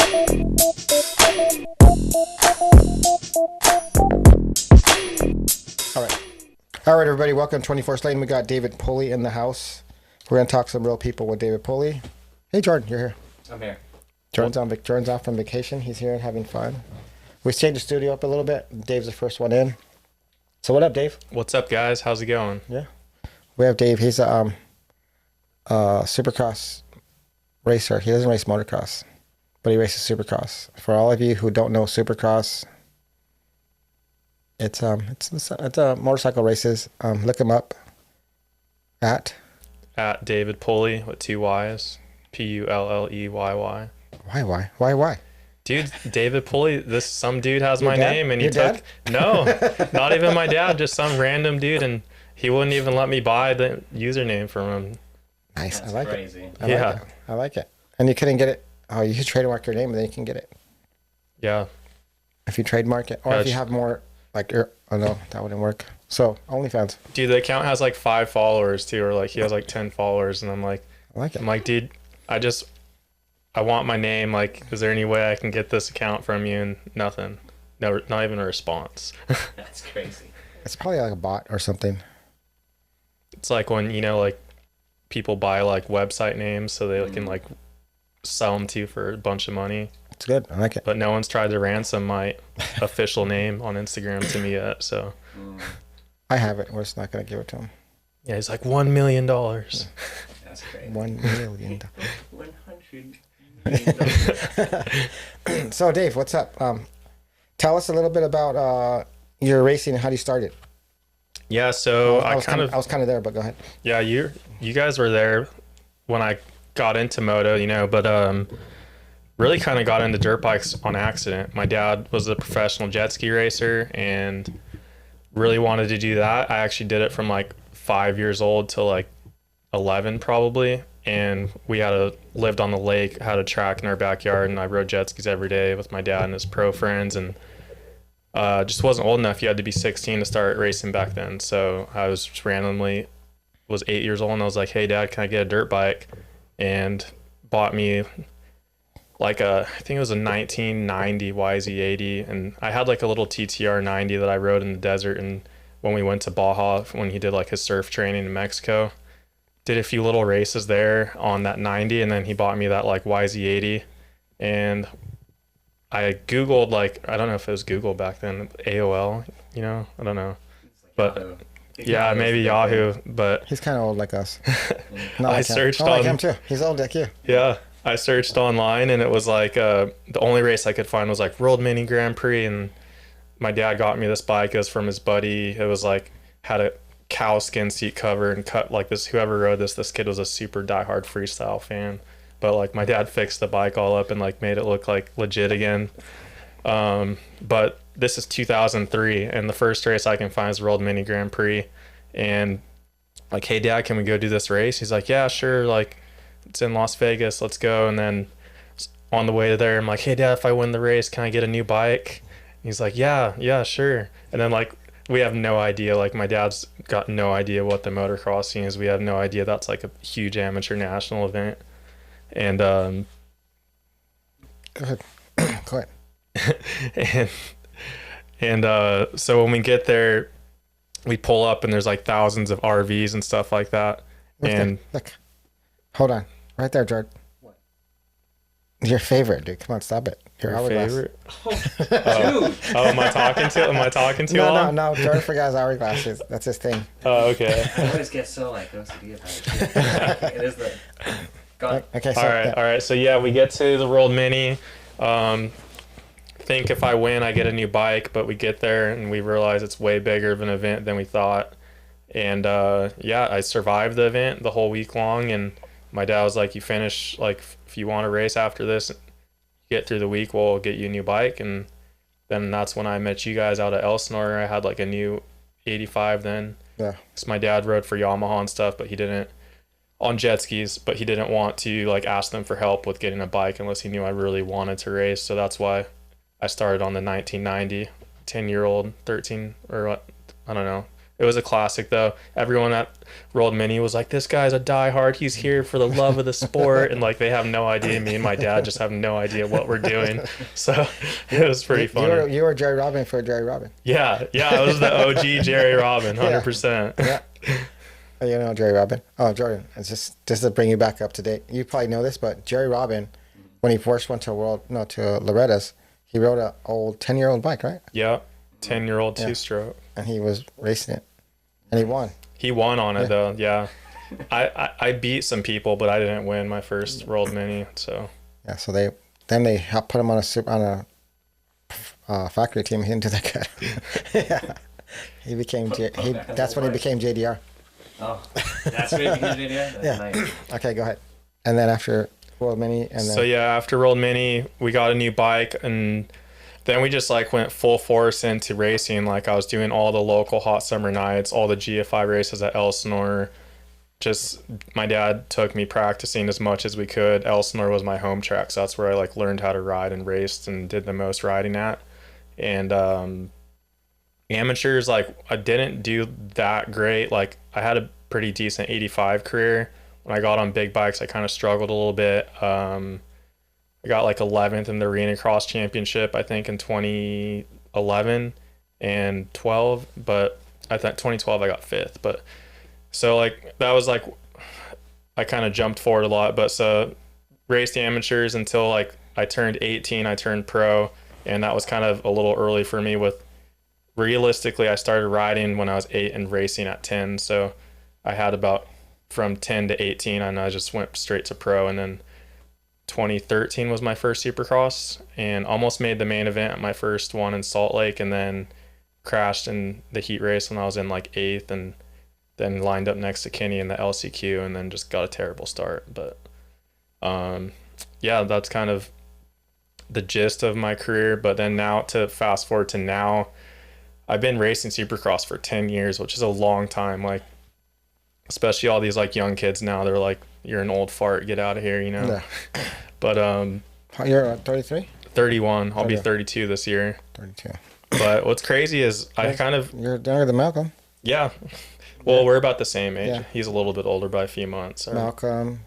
All right, everybody, welcome to 24th Lane. We got David Pulley in the house. We're going to talk some real people with David Pulley. Hey, Jordan, you're here. I'm here. Jordan's off on vacation. He's here having fun. We changed the studio up a little bit. Dave's the first one in. So what up, Dave? What's up, guys? How's it going? Yeah. We have Dave. He's a Supercross racer. He doesn't race motocross, but he races Supercross. For all of you who don't know Supercross, it's motorcycle races. Look him up at David Pulley with 2 Y's. Pulleyy. Why? Dude, David Pulley, some dude has my dad? name and Your he took dad? No, not even my dad, just some random dude, and he wouldn't even let me buy the username from him. Nice. That's I like crazy. it. I like it. And you couldn't get it. Oh, you should trademark your name and then you can get it. Yeah. If you trademark it. Or if you have more, like, oh no, that wouldn't work. So, OnlyFans. Dude, the account has like 5 followers too, or like he has like 10 followers, and I like it. I'm like, dude, I want my name. Like, is there any way I can get this account from you? And nothing. No, not even a response. That's crazy. It's probably like a bot or something. It's like when, like people buy like website names so they can like sell them to you for a bunch of money. It's good. I like it. But no one's tried to ransom my official name on Instagram to me yet. So I have it. We're just not going to give it to him. yeah, he's like $1 million. That's crazy. $1 million. 100. So, Dave, what's up? Tell us a little bit about your racing and how you started. Yeah, so I was kind of there, but go ahead. Yeah, you guys were there when I got into moto, but really kind of got into dirt bikes on accident. My dad was a professional Jetski racer and really wanted to do that. I actually did it from like 5 years old till like 11 probably, and we lived on the lake, had a track in our backyard, and I rode jet skis every day with my dad and his pro friends, and just wasn't old enough. You had to be 16 to start racing back then. So I was just was 8 years old, and I was like, hey dad, can I get a dirt bike? And bought me like I think it was a 1990 YZ80, and I had like a little TTR 90 that I rode in the desert, and when we went to Baja, when he did like his surf training in Mexico, did a few little races there on that 90, and then he bought me that like YZ80, and I Googled, like, I don't know if it was Google back then, AOL, I don't know. But Yahoo. Yeah, maybe Yahoo, but he's kind of old like us. I searched like him too. He's old like you. Yeah, I searched online, and it was like the only race I could find was like World Mini Grand Prix, and my dad got me this bike. It was from his buddy. It was like had a cow skin seat cover and cut like this. Whoever rode this kid was a super diehard freestyle fan. But like my dad fixed the bike all up and like made it look like legit again. But this is 2003, and the first race I can find is World Mini Grand Prix. And like, hey dad, can we go do this race? He's like, yeah, sure. Like, it's in Las Vegas. Let's go. And then on the way there, I'm like, hey dad, if I win the race, can I get a new bike? And he's like, yeah, sure. And then like, we have no idea. Like, my dad's got no idea what the motocross scene is. We have no idea that's like a huge amateur national event. And Go ahead. and so when we get there, we pull up and there's like thousands of RVs and stuff like that. Look, hold on, right there, Jordan. What? Your favorite, dude. Come on, stop it. Your favorite? Dude. Am I talking to No. Jordan forgot his hourglass. That's his thing. Oh, okay. I always get so like OCD about it. It is the. Okay. So, all right. So yeah, we get to the World Mini. Think if I win, I get a new bike, but we get there and we realize it's way bigger of an event than we thought. And I survived the event the whole week long. And my dad was like, "You finish, like, if you want to race after this, get through the week, we'll get you a new bike." And then that's when I met you guys out at Elsinore. I had like a new 85 then. Yeah. So my dad rode for Yamaha and stuff, but he didn't. On jet skis, but he didn't want to like ask them for help with getting a bike unless he knew I really wanted to race. So that's why I started on the 1990, 10-year-old, 13, or what, I don't know. It was a classic though. Everyone at World Mini was like, "This guy's a diehard. He's here for the love of the sport," and like they have no idea. Me and my dad just have no idea what we're doing. So it was pretty funny. You were Jerry Robin for Jerry Robin. Yeah, I was the OG Jerry Robin, 100%. Yeah. You know Jerry Robin. Oh, Jordan, it's just to bring you back up to date. You probably know this, but Jerry Robin, when he first went to Loretta's, he rode an old 10-year-old bike, right? Yeah, 10-year-old two-stroke. And he was racing it, and he won. He won on it though. Yeah, I beat some people, but I didn't win my first World Mini. So yeah, so they helped put him on a factory team. He didn't do that good. Yeah, he became that's when he became JDR. Oh, that's what you can do, yeah. That's nice. Okay, go ahead. And then after World Mini, and then... So yeah, after World Mini, we got a new bike, and then we just like went full force into racing. Like I was doing all the local hot summer nights, all the GFI races at Elsinore. Just my dad took me practicing as much as we could. Elsinore was my home track, so that's where I like learned how to ride and raced and did the most riding at. And amateurs, like I didn't do that great. Like I had a pretty decent 85 career. When I got on big bikes, I kind of struggled a little bit. I got like 11th in the Arena Cross Championship, I think in 2011 and 12, but I thought 2012 I got 5th. But so like that was like I kind of jumped forward a lot. But so raced amateurs until like I turned 18, I turned pro, and that was kind of a little early for me. With realistically, I started riding when I was 8 and racing at 10. So I had about from 10 to 18, and I just went straight to pro. And then 2013 was my first Supercross, and almost made the main event at my first one in Salt Lake, and then crashed in the heat race when I was in like 8th, and then lined up next to Kenny in the LCQ, and then just got a terrible start. But yeah, that's kind of the gist of my career. But then now, to fast forward to now, I've been racing Supercross for 10 years, which is a long time. Like, especially all these like young kids now, they're like, "You're an old fart, get out of here," you know? Yeah. But you're 33? 31. I'll be 32 this year. 32. But what's crazy is you're younger than Malcolm. Yeah. Well, we're about the same age. Yeah. He's a little bit older by a few months. So. Malcolm,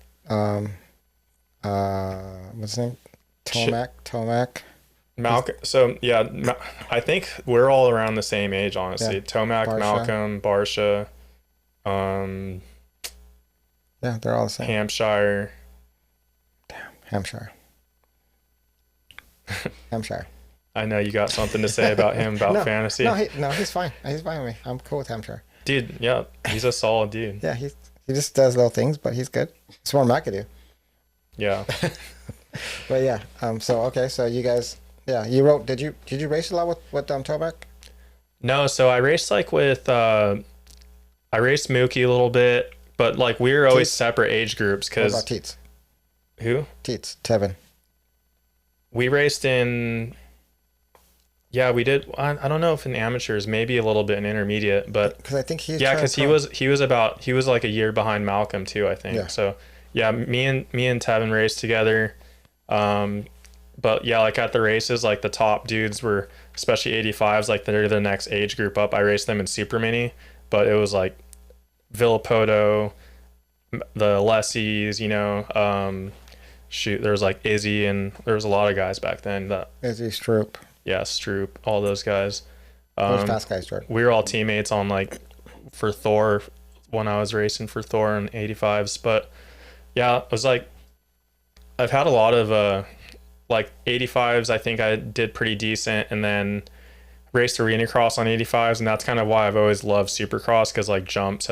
what's his name? Tomac. Malcolm. So yeah, I think we're all around the same age, honestly. Yeah. Tomac, Barsha. Malcolm, Barsha. Yeah, they're all the same. Hampshire. Damn, Hampshire. I know you got something to say about him, about fantasy. No, he's fine. He's fine with me. I'm cool with Hampshire. Dude, yeah, he's a solid dude. Yeah, he just does little things, but he's good. It's more than I could do. Yeah. But yeah, so you guys, yeah, you wrote. Did you race a lot with Tomac? No, so I raced like with I raced Mookie a little bit, but like we were always separate age groups. Cause what about Teets? Who? Teets, Tevin. We raced in. Yeah, we did. I don't know if in amateurs, maybe a little bit in intermediate, but because I think because he was like a year behind Malcolm too, I think. Yeah. So yeah, me and Tevin raced together. But yeah, like at the races, like the top dudes were, especially 85s, like they're the next age group up. I raced them in Super Mini, but it was like Villapoto, the Lessies, you know, there was like Izzy, and there was a lot of guys back then that Izzy, Stroop. Yeah, Stroop, all those guys. Those fast guys, Jordan. We were all teammates on like for Thor when I was racing for Thor in 85s. But yeah, it was like I've had a lot of like 85s. I think I did pretty decent, and then raced Arena Cross on 85s, and that's kind of why I've always loved Supercross, because like jumps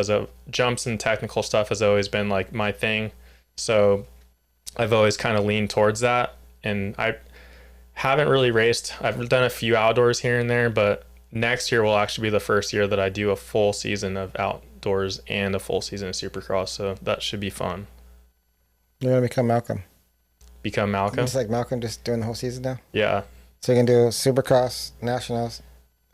and technical stuff has always been like my thing. So I've always kind of leaned towards that, and I haven't really raced. I've done a few outdoors here and there, but next year will actually be the first year that I do a full season of outdoors and a full season of Supercross, so that should be fun. You're gonna become Malcolm. Become Malcolm? Just like Malcolm, just doing the whole season now? Yeah. So you can do Supercross, Nationals,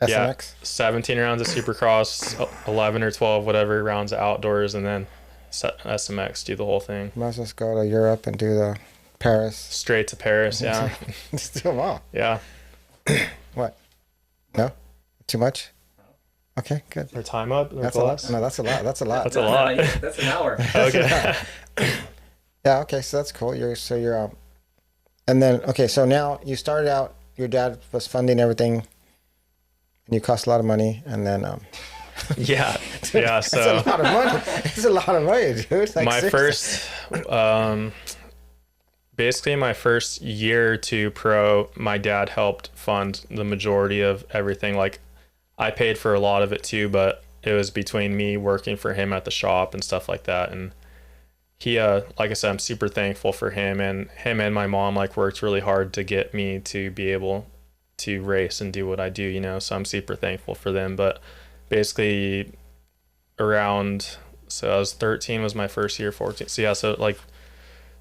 SMX? Yeah, 17 rounds of Supercross, 11 or 12, whatever, rounds of outdoors, and then SMX, do the whole thing. Might as well just go to Europe and do the Paris. Straight to Paris, yeah. Just do them all. Yeah. What? No? Too much? Okay, good. Our time up? Or That's a lot. close? No, that's a lot. That's a lot. That's a lot. That's an hour. Okay. Yeah. Okay. So that's cool. You're and then okay. So now you started out. Your dad was funding everything, and you cost a lot of money. And then Yeah. that's a So lot of money. It's a lot of money, dude. Like, my seriously. first, basically my first year or two pro, my dad helped fund the majority of everything. Like I paid for a lot of it too, but it was between me working for him at the shop and stuff like that. And he, like I said, I'm super thankful for him, and my mom like worked really hard to get me to be able to race and do what I do, you know, so I'm super thankful for them. But basically around, so I was 13 was my first year, 14. So yeah, so like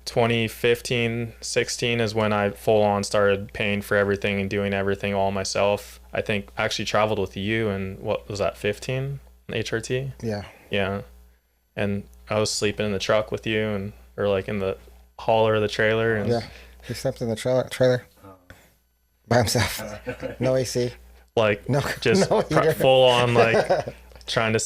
2015, 16 is when I full on started paying for everything and doing everything all myself. I think I actually traveled with you, and what was that, 15 HRT? Yeah. And I was sleeping in the truck with you, and or like in the hauler of the trailer. And Yeah. He slept in the trailer by himself. No AC. like No. just no heater. full on like trying to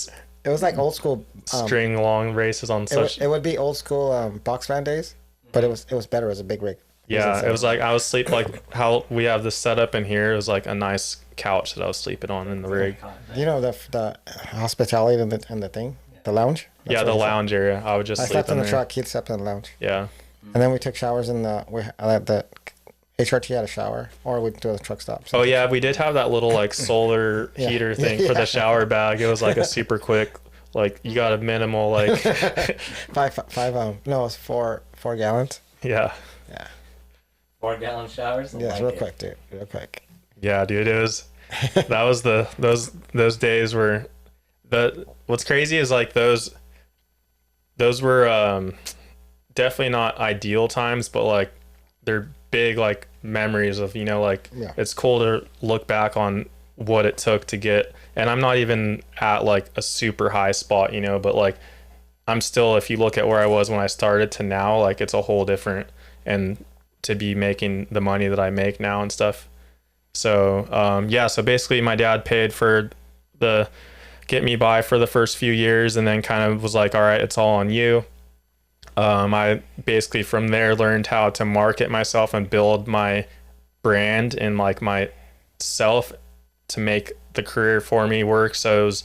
It was like old school. string long races on such. It would be old school box van days, but it was better. It was a big rig. Yeah, it was like I was sleep like how we have this setup in here. It was like a nice couch that I was sleeping on in the rig. You know the hospitality and the thing, the lounge. That's Yeah, what the he slept. lounge area. I would just I sleep slept in the there. truck. He slept in the lounge. Yeah, And then we took showers in the HRT had a shower, or we'd do the truck stops. oh yeah, we did have that little like solar Yeah. heater thing for Yeah. the shower bag. It was like a super quick, like you got a minimal like five no, it was four gallons. yeah. Yeah. 4-gallon showers. Yeah, it's Like real it. quick, dude. Real quick. Yeah, dude, it was that was those days were what's crazy is like those were definitely not ideal times, but like they're big like memories of, you know, like Yeah. it's cool to look back on what it took to get, and I'm not even at like a super high spot, you know, but like I'm still, if you look at where I was when I started to now, like it's a whole different, and to be making the money that I make now and stuff. So yeah, so basically my dad paid for the get me by for the first few years, and then kind of was like, all right, it's all on you. I basically from there learned how to market myself and build my brand and like myself to make the career for me work. So it was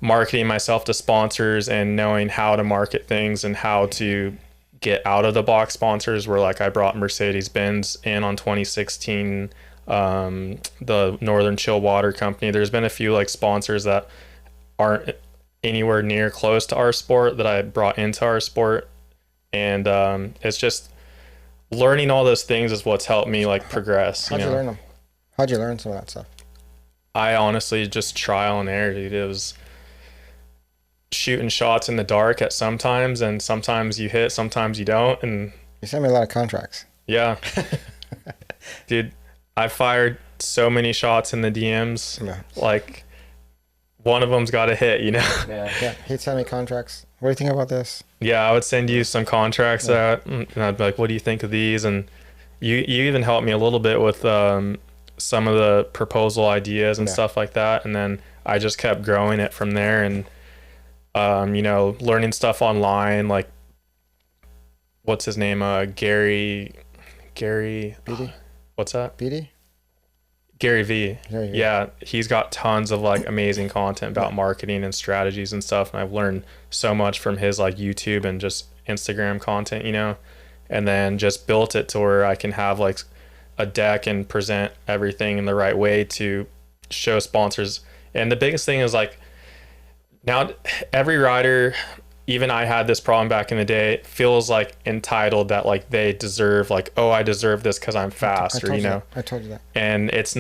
marketing myself to sponsors and knowing how to market things and how to get out of the box sponsors, where like I brought Mercedes-Benz in on 2016, the Northern Chill Water Company. There's been a few like sponsors that aren't anywhere near close to our sport that I brought into our sport. And it's just learning all those things is what's helped me like progress. How'd you learn them? How'd you learn some of that stuff? I honestly just trial and error, dude. It was shooting shots in the dark at sometimes, and sometimes you hit, sometimes you don't. And You sent me a lot of contracts. yeah, dude, I fired so many shots in the DMs. Yeah. Like one of them's got to hit, you know? Yeah. Yeah, he'd send me contracts. What do you think about this? Yeah, I would send you some contracts out, and I'd be like, what do you think of these? And you even helped me a little bit with some of the proposal ideas and Yeah. stuff like that. And then I just kept growing it from there, and you know, learning stuff online, like what's his name? Gary, BD? what's that? BD? Gary V. Gary V. Yeah, he's got tons of like amazing content about marketing and strategies and stuff, and I've learned so much from his like YouTube and just Instagram content, you know, and then just built it to where I can have like a deck and present everything in the right way to show sponsors. And the biggest thing is like now every rider, even I had this problem back in the day, feels like entitled that like they deserve, like, oh, I deserve this because I'm fast, or you know. I told you that. And that's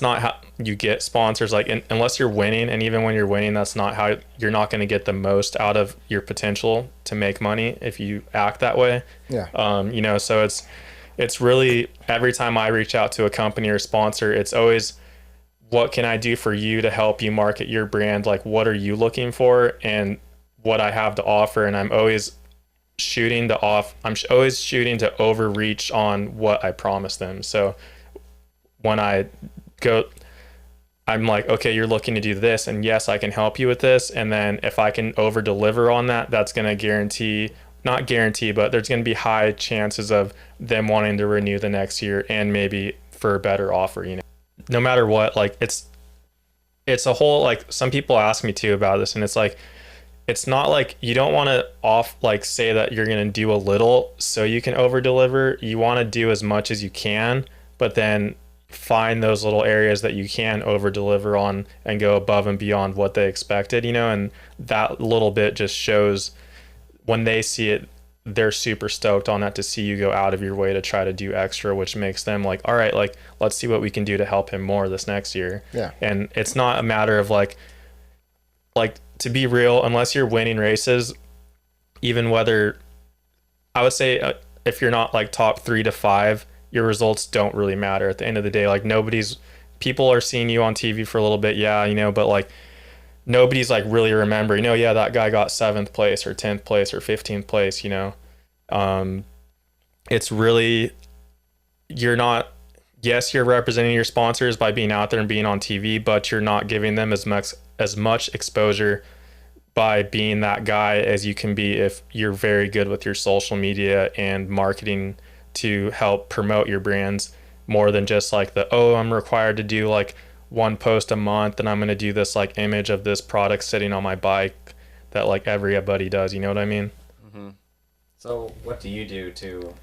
not how you get sponsors, like unless you're winning. And even when you're winning, that's not how you're not going to get the most out of your potential to make money if you act that way. Yeah. You know, so it's really, every time I reach out to a company or sponsor, it's always, what can I do for you to help you market your brand? Like, what are you looking for and what I have to offer? And I'm always shooting to overreach on what I promised them. So when I I'm like, okay, you're looking to do this, and yes, I can help you with this. And then if I can over deliver on that, that's going to guarantee, not guarantee, but there's going to be high chances of them wanting to renew the next year and maybe for a better offer, you know. No matter what, like it's a whole, like, some people ask me too about this, and it's like, it's not like you don't want to say that you're going to do a little so you can over deliver. You want to do as much as you can, but then find those little areas that you can over deliver on and go above and beyond what they expected, you know. And that little bit just shows, when they see it, they're super stoked on that, to see you go out of your way to try to do extra, which makes them like, all right, like, let's see what we can do to help him more this next year. Yeah. And it's not a matter of like to be real, unless you're winning races, even whether, I would say, if you're not like top 3 to 5, your results don't really matter at the end of the day. Like, people are seeing you on TV for a little bit, yeah, you know, but like, nobody's like really remembering, you know, yeah, that guy got 7th place or 10th place or 15th place, you know. It's really, you're not, yes, you're representing your sponsors by being out there and being on TV, but you're not giving them as much exposure by being that guy as you can be if you're very good with your social media and marketing to help promote your brands, more than just like I'm required to do like 1 post a month, and I'm going to do this like image of this product sitting on my bike that like everybody does, you know what I mean? Mm-hmm. So what do you do to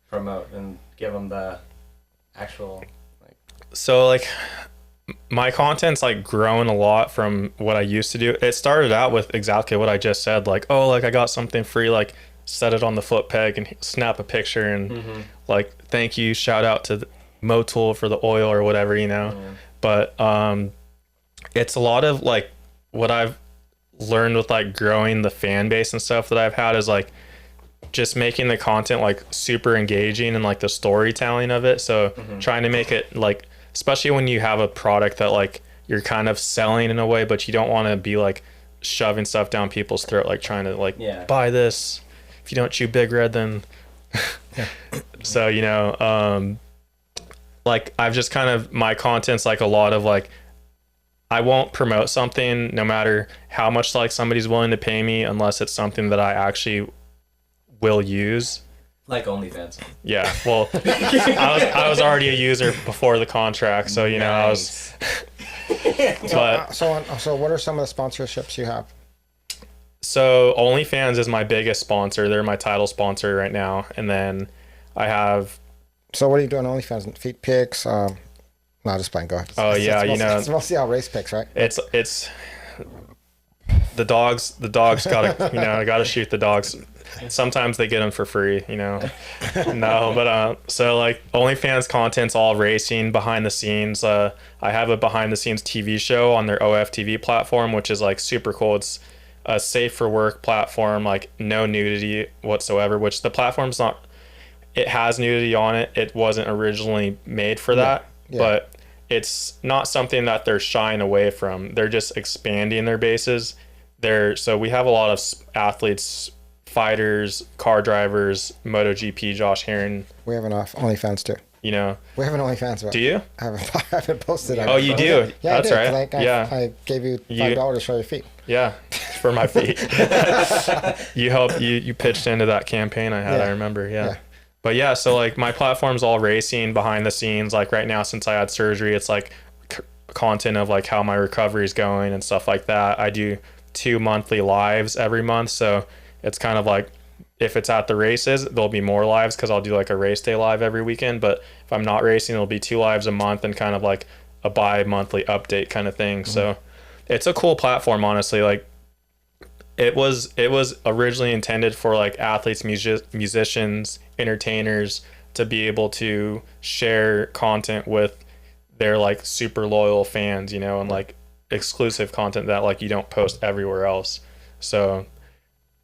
promote and give them the actual, like... So like, my content's like grown a lot from what I used to do. It started out with exactly what I just said, like, oh, like I got something free, like set it on the foot peg and snap a picture and like, thank you, shout out to Motul for the oil or whatever, you know. But it's a lot of like, what I've learned with like growing the fan base and stuff that I've had is like just making the content like super engaging and like the storytelling of it. So trying to make it like, especially when you have a product that like you're kind of selling in a way, but you don't want to be like shoving stuff down people's throat, like trying to like, buy this, if you don't chew Big Red, then so, you know, like I've just kind of, my content's like a lot of like, I won't promote something no matter how much like somebody's willing to pay me, unless it's something that I actually will use. Like OnlyFans. Yeah, well, I was already a user before the contract, so you know, I was. But so what are some of the sponsorships you have? So OnlyFans is my biggest sponsor. They're my title sponsor right now, and then I have. So what are you doing on OnlyFans? Feet pics? No, just playing. Go ahead. You know, it's mostly all race pics, right? It's the dogs. The dogs gotta, you know, I gotta shoot the dogs. Sometimes they get them for free, you know. No, but so like OnlyFans content's all racing behind the scenes. I have a behind the scenes TV show on their OFTV platform, which is like super cool. It's a safe for work platform, like no nudity whatsoever, which the platform's not, it has nudity on it. It wasn't originally made for that, but it's not something that they're shying away from. They're just expanding their bases. So we have a lot of athletes, fighters, car drivers, MotoGP, Josh Herring. We have enough OnlyFans too. You know, we have an OnlyFans. Right? Do you? I haven't posted it. Oh, you do? Yeah, that's I right. Like, I gave you $5 to show your feet. Yeah, for my feet. You helped. You pitched into that campaign I had. I remember. Yeah. But yeah, so like my platform's all racing behind the scenes. Like right now, since I had surgery, it's like content of like how my recovery is going and stuff like that. I do 2 monthly lives every month, so it's kind of like, if it's at the races, there'll be more lives because I'll do like a race day live every weekend. But if I'm not racing, it'll be 2 lives a month and kind of like a bi-monthly update kind of thing. So it's a cool platform, honestly. Like it was originally intended for like athletes, musicians, entertainers to be able to share content with their like super loyal fans, you know, and like exclusive content that like you don't post everywhere else. So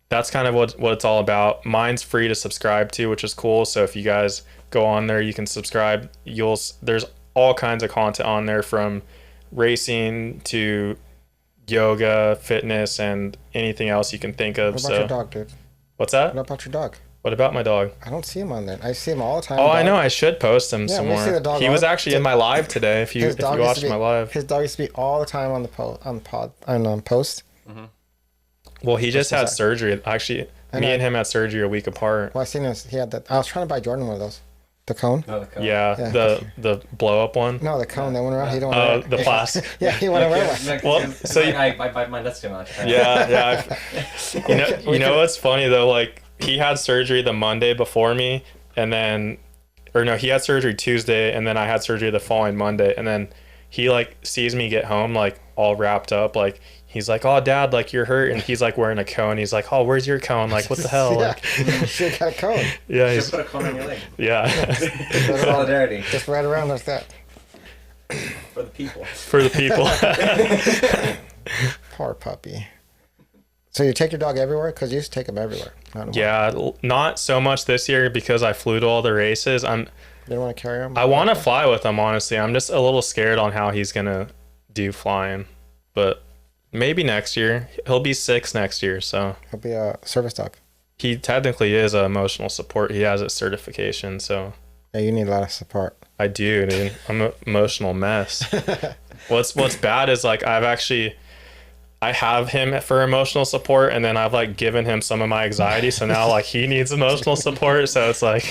that's kind of what it's all about. Mine's free to subscribe to, which is cool. So if you guys go on there, you can subscribe. There's all kinds of content on there, from racing to yoga, fitness, and anything else you can think of. What about your dog, dude? What's that? What about your dog? What about my dog? I don't see him on there. I see him all the time. Oh, I know. I should post him Yeah, some we more. see the dog He all was the- actually in my live today. If you watched my live. His dog used to be all the time on the post. Well, he just had bizarre. surgery. Actually, I me know. and him had surgery a week apart. Well, I seen this. He had that. I was trying to buy Jordan one of those. The cone. No, the cone. Yeah, Yeah. the blow up one. No, the cone that went around. He don't Oh, want to wear the it. plastic. Yeah, he want to wear one. Well, so you- I bite mine. That's too much. Yeah. You know what's funny though? Like he had surgery the Monday before me, and then, or no, he had surgery Tuesday, and then I had surgery the following Monday, and then he like sees me get home like all wrapped up, like he's like, "Oh, Dad, like you're hurt," and he's like wearing a cone. He's like, "Oh, where's your cone? Like what the hell?" Yeah. Like, Should have got a cone. yeah, Just he's, put a cone on your leg. yeah, Solidarity Just right around like that. for the people. for the people. Poor puppy. So you take your dog everywhere? Because you used to take him everywhere. Not anymore. Yeah, not so much this year because I flew to all the races. You don't want to carry him? I want to fly with him, honestly. I'm just a little scared on how he's gonna do flying, but maybe next year. He'll be 6 next year, so He'll be a service dog. he technically is a emotional support. He has a certification, so Yeah, you need a lot of support. I do, dude. I'm an emotional mess. What's bad is like I have him for emotional support, and then I've like given him some of my anxiety, so now like he needs emotional support, so it's like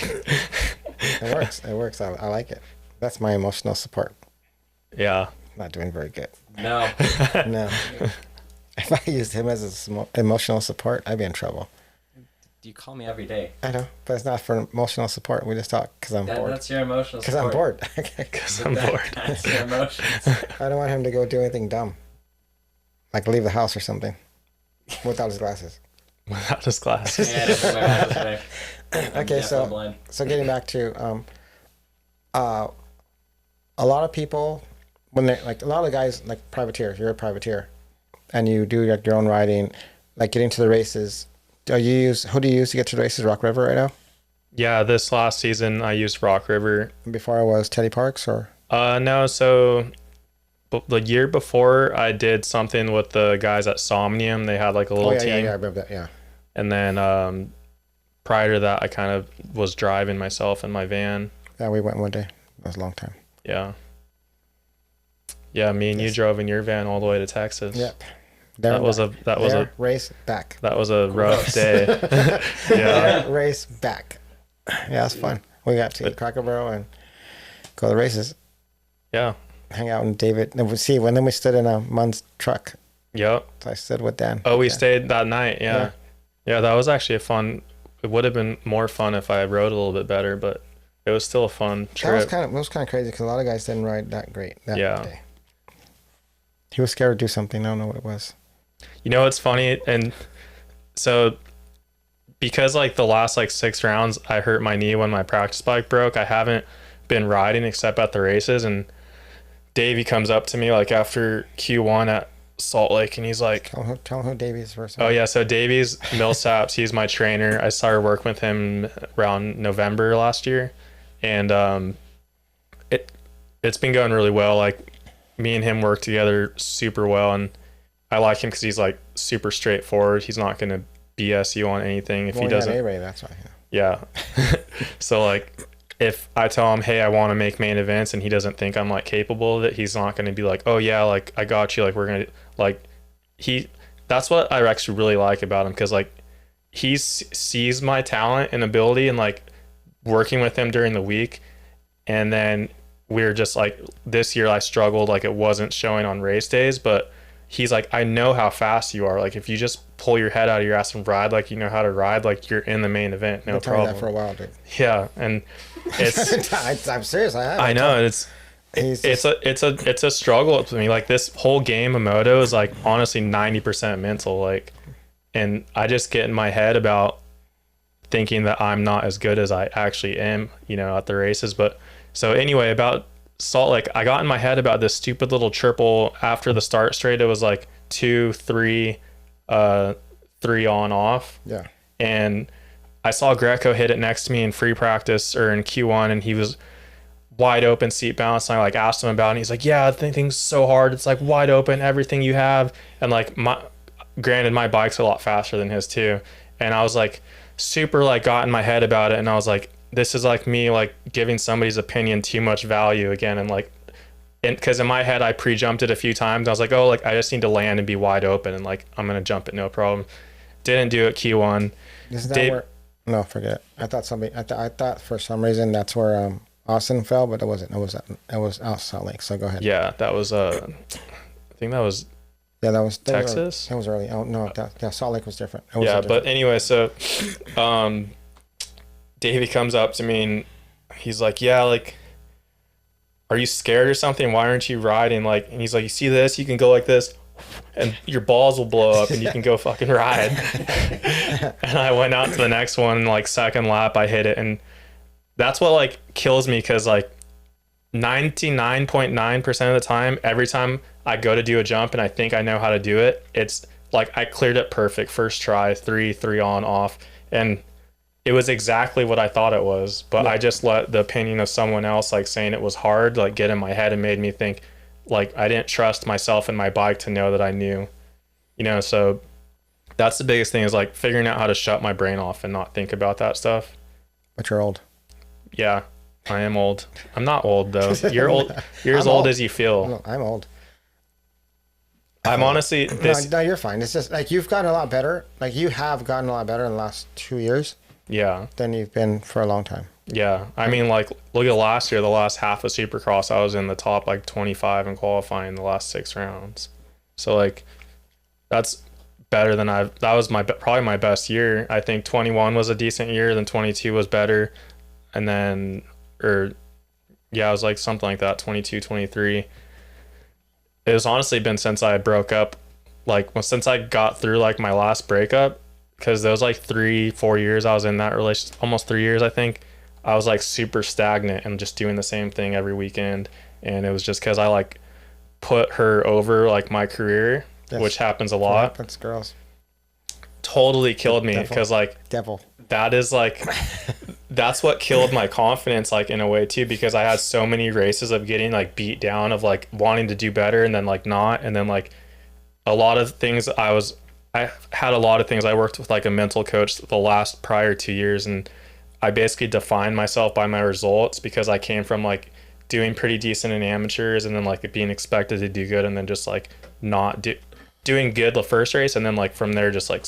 It works. It works. I like it. That's my emotional support. yeah. Not doing very good. No. No. If I used him as a emotional support, I'd be in trouble. You call me every day. I know, but it's not for emotional support. We just talk because I'm bored. That's your emotional Because support. I'm bored. Cause I'm bored. That's your emotions. I don't want him to go do anything dumb, like leave the house or something, without his glasses. Without his glasses. Yeah, that's what I was saying. I'm Okay, deaf, I'm so blind. getting back to a lot of people when they like a lot of guys like privateer. You're a privateer, and you do like your own riding, like getting to the races. Who do you use to get to the races? Rock River right now. Yeah, this last season I used Rock River. Before I was Teddy Parks or No, so the year before I did something with the guys at Somnium. They had like a little team. yeah, I remember that. Yeah. And then prior to that, I kind of was driving myself in my van. Yeah, we went one day. That was a long time. Yeah. Yeah, me and you drove in your van all the way to Texas. Yep. That was a race back. that was a rough day. Yeah. There, race back. Yeah, it's fun. We got to Cracker Barrel and go to the races. Yeah. Hang out with David. And then we stood in a Mun's truck. Yep. So I stood with Dan. Oh, we Yeah. stayed that night. Yeah. Yeah, that was actually a fun. It would have been more fun if I rode a little bit better, but it was still a fun That was trip. kind of crazy because a lot of guys didn't ride that great that Yeah. day. He was scared to do something. I don't know what it was. You know what's funny? And so because like the last like 6 rounds I hurt my knee when my practice bike broke, I haven't been riding except at the races. And Davey comes up to me like after Q1 at Salt Lake and he's like, Tell him who Davies first. oh yeah, so Davi's Millsaps, he's my trainer. I started working with him around November last year, and it's been going really well. Like me and him work together super well, and I like him because he's like super straightforward. He's not gonna BS you on anything if he doesn't. A-Ray, that's why. Yeah. So like if I tell him, hey, I want to make main events and he doesn't think I'm like capable of it, he's not going to be like, oh yeah, like I got you. Like we're going to like that's what I actually really like about him. Cause like he sees my talent and ability and like working with him during the week. And then we're just like, this year I struggled. Like it wasn't showing on race days, but he's like, I know how fast you are. Like if you just pull your head out of your ass and ride like you know how to ride, like you're in the main event, no problem. That for a while, dude. Yeah, and it's I'm serious. I have. I know it's a struggle to me. Like this whole game of moto is like honestly 90% mental. Like, and I just get in my head about thinking that I'm not as good as I actually am, you know, at the races. But so anyway, about Salt Lake, I got in my head about this stupid little triple after the start straight. It was like 2, 3, 3 on off. Yeah. And I saw Greco hit it next to me in free practice or in Q1, and he was wide open seat balance. And I like asked him about it, and he's like, yeah, the thing's so hard. It's like wide open, everything you have. And like granted, my bike's a lot faster than his too. And I was like, super like got in my head about it, and I was like, this is like me like giving somebody's opinion too much value again, and like, because in my head I pre-jumped it a few times. I was like, oh, like I just need to land and be wide open, and like I'm gonna jump it no problem. Didn't do it Q1. Isn't that where? No, forget it. I thought for some reason that's where Austin fell, but it wasn't. It was out Salt Lake. So go ahead. Yeah, that was I think that was. Yeah, that was Texas. That was early. Oh no, Salt Lake was different. Yeah, but anyway, so Davey comes up to me and he's like, yeah, like, are you scared or something? Why aren't you riding? Like, and he's like, you see this? You can go like this and your balls will blow up and you can go fucking ride. And I went out to the next one, and like second lap, I hit it. And that's what like kills me, because like 99.9% of the time, every time I go to do a jump and I think I know how to do it, it's like I cleared it perfect first try, three on, off, and it was exactly what I thought it was. But I just let the opinion of someone else like saying it was hard like get in my head and made me think like I didn't trust myself and my bike to know that I knew, you know. So that's the biggest thing, is like figuring out how to shut my brain off and not think about that stuff. But you're old. Yeah, I am old. I'm not old though. You're old. You're as old as you feel. No, I'm old. I'm honestly no, you're fine. It's just like you've gotten a lot better. Like you have gotten a lot better in the last 2 years. Yeah. Than you've been for a long time. Yeah. I mean, like, look at last year, the last half of Supercross, I was in the top like 25 in qualifying the last 6 rounds. So like, that's better than that was probably my best year. I think 21 was a decent year, then 22 was better. And then, it was like something like that, 22, 23. It was honestly been since I broke up, like since I got through like my last breakup, because there was like 3-4 years I was in that relationship, almost 3 years I think. I was like super stagnant and just doing the same thing every weekend, and it was just because I like put her over like my career, which happens a lot. That's girls. Totally killed me, because like that is like that's what killed my confidence like in a way too, because I had so many races of getting like beat down, of like wanting to do better and then like not, and then like a lot of things I had a lot of things. I worked with like a mental coach the last prior 2 years, and I basically defined myself by my results, because I came from like doing pretty decent in amateurs and then like being expected to do good, and then just like not doing good the first race, and then like from there just like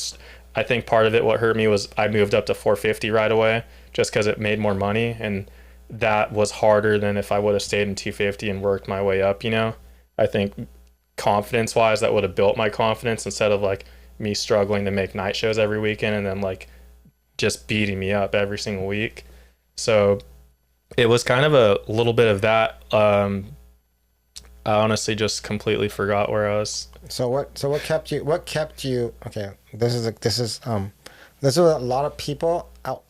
I think part of it, what hurt me was I moved up to 450 right away just because it made more money, and that was harder than if I would have stayed in 250 and worked my way up, you know. I think confidence wise that would have built my confidence, instead of like me struggling to make night shows every weekend and then like just beating me up every single week. So it was kind of a little bit of that. I honestly just completely forgot where I was. So what kept you okay, this is a lot of people out,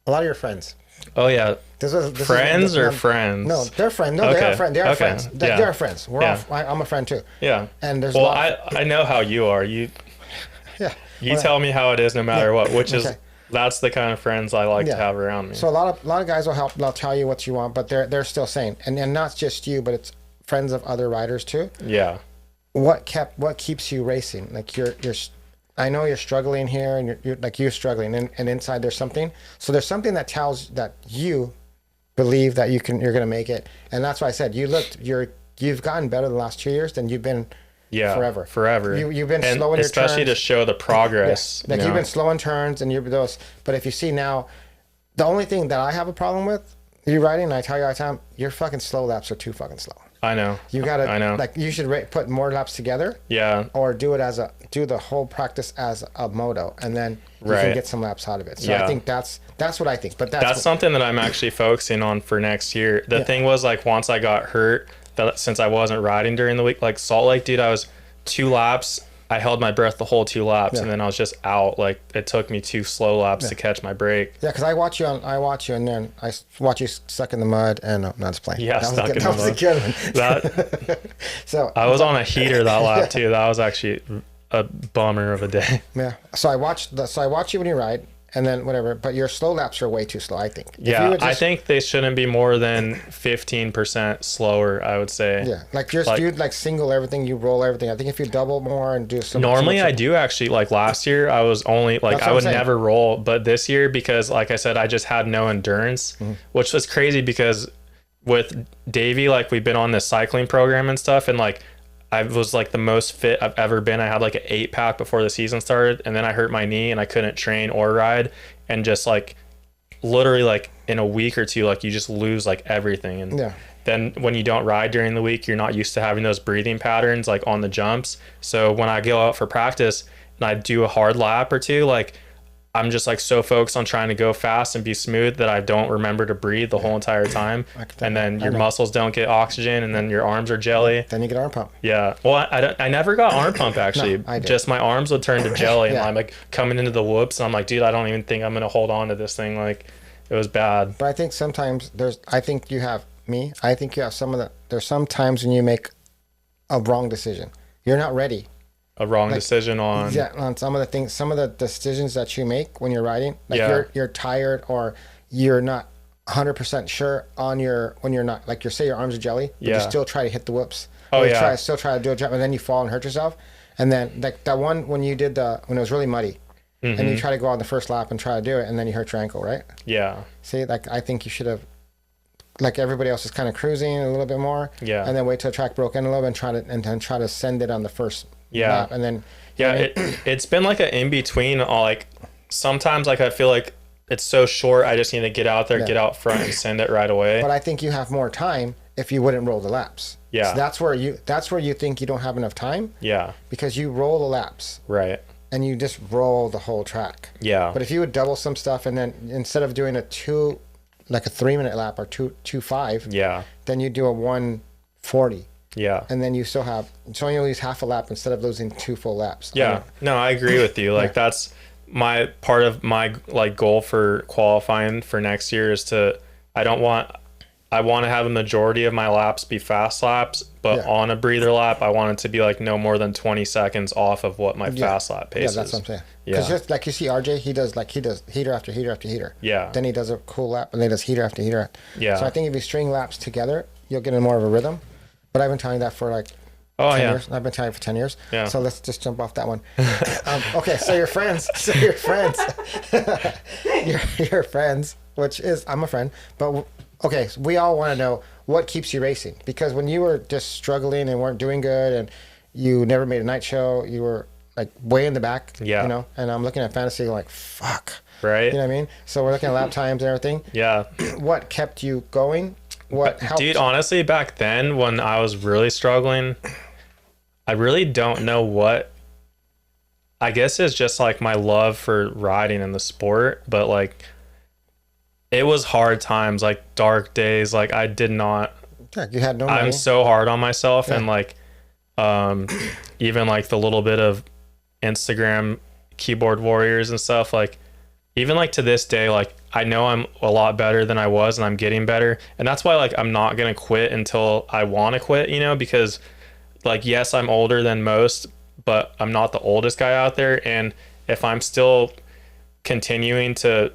a lot of your friends. Oh yeah. This friends or friends? No, they're friends. No, okay. They are friends. They are friends. They are friends. We're all, I'm a friend too. Yeah. And there's I know how you are. You tell me how it is no matter what, which is that's the kind of friends I like to have around me. So a lot of guys will help. They'll tell you what you want, but they're still sane, and not just you, but it's friends of other riders too. Yeah. What keeps you racing? Like you're I know you're struggling here, and you're struggling, and inside there's something. So there's something that tells that you believe that you're gonna make it, and that's why I said you've gotten better the last 2 years than you've been. Forever. You've been slow in your turns, especially to show the progress. Like you've been slow in turns, and but if you see now, the only thing that I have a problem with you riding, and I tell you all the time, your fucking slow laps are too fucking slow. I know. You gotta. I know. Like you should put more laps together. Yeah. Or do the whole practice as a moto, and then you can get some laps out of it. So I think that's what I think. But that's something that I'm actually focusing on for next year. The thing was, like, once I got hurt, since I wasn't riding during the week, like Salt Lake, dude, I was 2 laps. I held my breath the whole 2 laps, and then I was just out. Like, it took me 2 slow laps to catch my break. Yeah, because I watch you, and then I watch you stuck in the mud, and no, not just playing. Yeah, stuck in the mud. That was a good one. So I was on a heater that lap too. That was actually a bummer of a day. Yeah. So I watch you when you ride, and then whatever. But your slow laps are way too slow, I think. If you Yeah, would I just- think they shouldn't be more than 15% slower, I would say. Yeah, like just Like- you like single everything, you roll everything. I think if you double more and do some. Normally I do actually, like last year I was only like, That's what I I'm would saying. never roll, but this year, because like I said, I just had no endurance, which was crazy because with Davey, like we've been on this cycling program and stuff, and like I was like the most fit I've ever been. I had like an 8-pack before the season started, and then I hurt my knee and I couldn't train or ride, and just like literally like in a week or two, like you just lose like everything. And Yeah. then when you don't ride during the week, you're not used to having those breathing patterns like on the jumps. So when I go out for practice and I do a hard lap or two, like I'm just like so focused on trying to go fast and be smooth that I don't remember to breathe the whole entire time. And then your muscles don't get oxygen, and then your arms are jelly. Then you get arm pump. Yeah. Well, I never got arm pump actually. No, I did. Just my arms would turn to jelly, and Yeah. I'm like coming into the whoops, and I'm like, dude, I don't even think I'm gonna hold on to this thing. Like, it was bad. But I think sometimes I think you have there's some times when you make a wrong decision. You're not ready. A wrong decision on. Yeah, on some of the decisions that you make when you're riding, like Yeah. you're tired or you're not 100% sure when you're not, like you say your arms are jelly, but you Yeah. still try to hit the whoops. Oh, Or you yeah. still try to do a jump, and then you fall and hurt yourself. And then like that one when you did when it was really muddy, and you try to go on the first lap and try to do it, and then you hurt your ankle, right? Yeah. See, like I think you should have, like everybody else is kind of cruising a little bit more, Yeah. and then wait till the track broke in a little bit and then try to send it on the first Yeah. lap, and then Yeah, it's been like an in between. Like sometimes, like I feel like it's so short. I just need to get out there, get out front, and send it right away. But I think you have more time if you wouldn't roll the laps. Yeah. So that's where you think you don't have enough time, Yeah, because you roll the laps right. and you just roll the whole track. Yeah, But if you would double some stuff, and then instead of doing a 3-minute lap or 2:5, yeah, then you do a 1:40. yeah, And then you only lose half a lap instead of losing 2 full laps. yeah. No, I agree with you. Like that's my part of my like goal for qualifying for next year is I want to have a majority of my laps be fast laps, but Yeah. on a breather lap, I want it to be like no more than 20 seconds off of what my fast lap pace Yeah, is. that's what I'm saying. Yeah. Because just like you see RJ, he does heater after heater after heater. Yeah. Then he does a cool lap, and then he does heater after heater. Yeah. So I think if you string laps together, you'll get in more of a rhythm. But I've been telling you that for like 10 yeah. years. I've been telling you for 10 years. Yeah. So let's just jump off that one. Okay, so your friends. your friends, which is, I'm a friend. But okay, so we all want to know what keeps you racing. Because when you were just struggling and weren't doing good, and you never made a night show, you were like way in the back. Yeah. You know, and I'm looking at fantasy like, fuck. Right. You know what I mean? So we're looking at lap times and everything. Yeah. What kept you going? What helped? Dude, honestly, back then when I was really struggling, I really don't know what. I guess it's just like my love for riding in the sport, but like it was hard times, like dark days. Like I did not. Yeah, you had no money. I'm so hard on myself, and like, even like the little bit of Instagram keyboard warriors and stuff, like. Even like to this day, like I know I'm a lot better than I was, and I'm getting better. And that's why like I'm not going to quit until I want to quit, you know, because like, yes, I'm older than most, but I'm not the oldest guy out there. And if I'm still continuing to.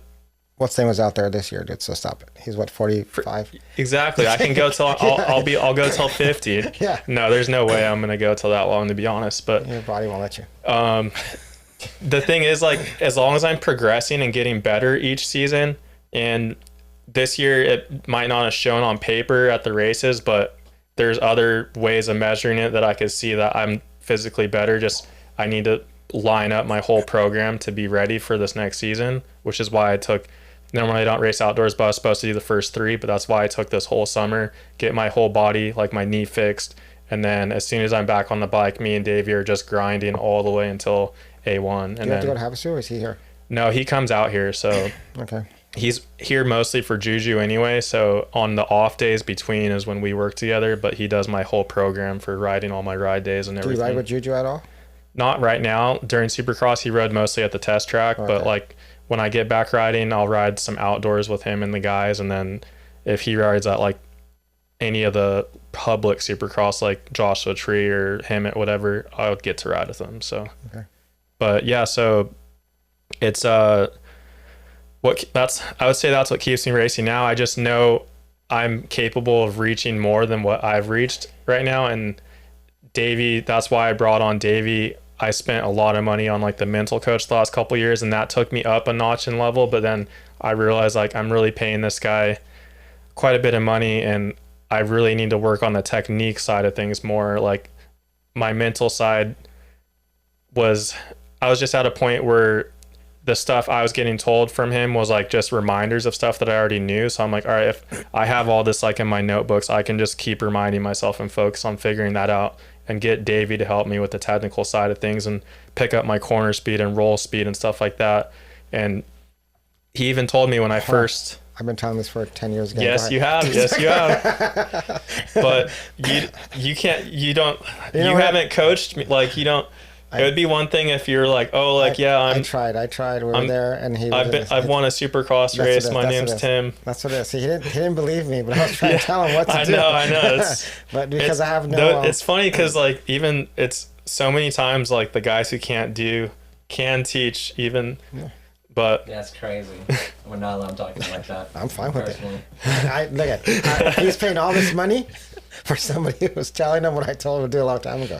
What's name was out there this year, dude? So stop it. He's what, 45? Exactly. I can go till I'll go till 50. Yeah. No, there's no way I'm going to go till that long, to be honest. But Your body won't let you. the thing is, like, as long as I'm progressing and getting better each season, and this year it might not have shown on paper at the races, but there's other ways of measuring it that I could see that I'm physically better. Just I need to line up my whole program to be ready for this next season, which is why I took. Normally I don't race outdoors, but I was supposed to do the first 3, but that's why I took this whole summer, get my whole body, like my knee fixed. And then as soon as I'm back on the bike, me and Davey are just grinding all the way until A1. And Do you have to go to Havasu, or is he here? No, he comes out here. So Okay. he's here mostly for Juju anyway. So on the off days between is when we work together, but he does my whole program for riding all my ride days and Do everything. you ride with Juju at all? Not right now. During Supercross, he rode mostly at the test track, but Okay. like when I get back riding, I'll ride some outdoors with him and the guys. And then if he rides at like any of the public Supercross, like Joshua Tree or him at whatever, I'll get to ride with him. So, Okay. but yeah, so it's I would say that's what keeps me racing now. I just know I'm capable of reaching more than what I've reached right now. And Davey, that's why I brought on Davey. I spent a lot of money on like the mental coach the last couple of years, and that took me up a notch in level. But then I realized like I'm really paying this guy quite a bit of money, and I really need to work on the technique side of things more. Like my mental side I was just at a point where the stuff I was getting told from him was like just reminders of stuff that I already knew. So I'm like, all right, if I have all this like in my notebooks, I can just keep reminding myself and focus on figuring that out, and get Davey to help me with the technical side of things and pick up my corner speed and roll speed and stuff like that. And he even told me when I first... I've been telling this for 10 years ago. Yes, you have. Yes, you have. But you can't, you haven't coached me. Like you don't, it would be one thing if you're like, oh, like, I tried. We were there, and I've won a Supercross race. My name's Tim. That's what it is. See, he didn't believe me, but I was trying to tell him what to do. I know. But because I have no... It's funny because, like, even it's so many times, like, the guys who can't do can teach even... Yeah. But that's crazy. We're not allowed talking like that. I'm fine with it. Look at he's paying all this money for somebody who was telling him what I told him to do a long time ago.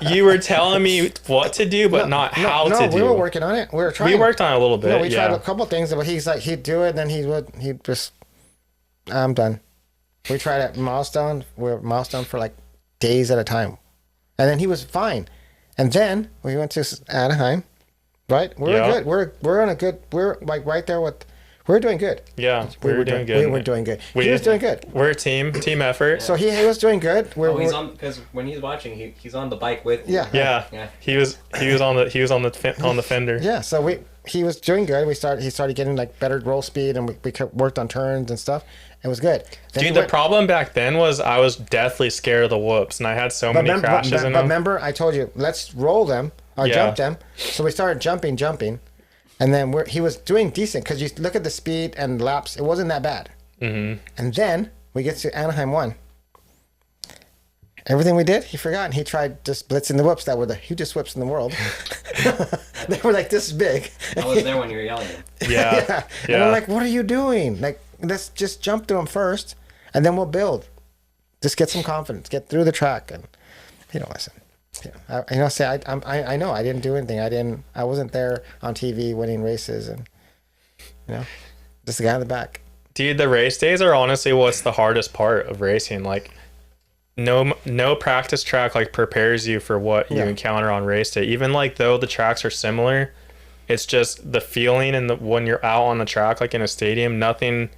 You were telling me what to do, but not how to do. No, we were working on it. We were trying. We worked on it a little bit. No, we tried a couple things, but he's like, he'd do it, and then he'd just, I'm done. We tried at milestone. We were milestone for like days at a time, and then he was fine. And then we went to Anaheim. Right, good. We're on a good. We're like right there with. We're doing good. Yeah, we were doing good. We were doing good. He was doing good. We're a team effort. So he was doing good. He's on, because when he's watching, he's on the bike with. Yeah. He was on the fender. Yeah. So he was doing good. He started getting like better roll speed, and we worked on turns and stuff. It was good. Dude, the problem back then was I was deathly scared of the whoops, and I had so many crashes in them. But remember, I told you, let's roll them. Or jump them. So we started jumping, and then he was doing decent because you look at the speed and laps, it wasn't that bad. Mm-hmm. And then we get to Anaheim 1. Everything we did, he forgot, and he tried just blitzing the whoops that were the hugest whoops in the world. They were like this big. I was there when you were yelling. Yeah. And I'm like, what are you doing? Like, let's just jump to him first, and then we'll build. Just get some confidence, get through the track, and he don't listen. Yeah, I know I didn't do anything. I wasn't there on TV winning races, and just the guy in the back. Dude, the race days are honestly what's the hardest part of racing. Like, no practice track like prepares you for what you encounter on race day. Even like though the tracks are similar, it's just the feeling and when you're out on the track, like in a stadium, nothing.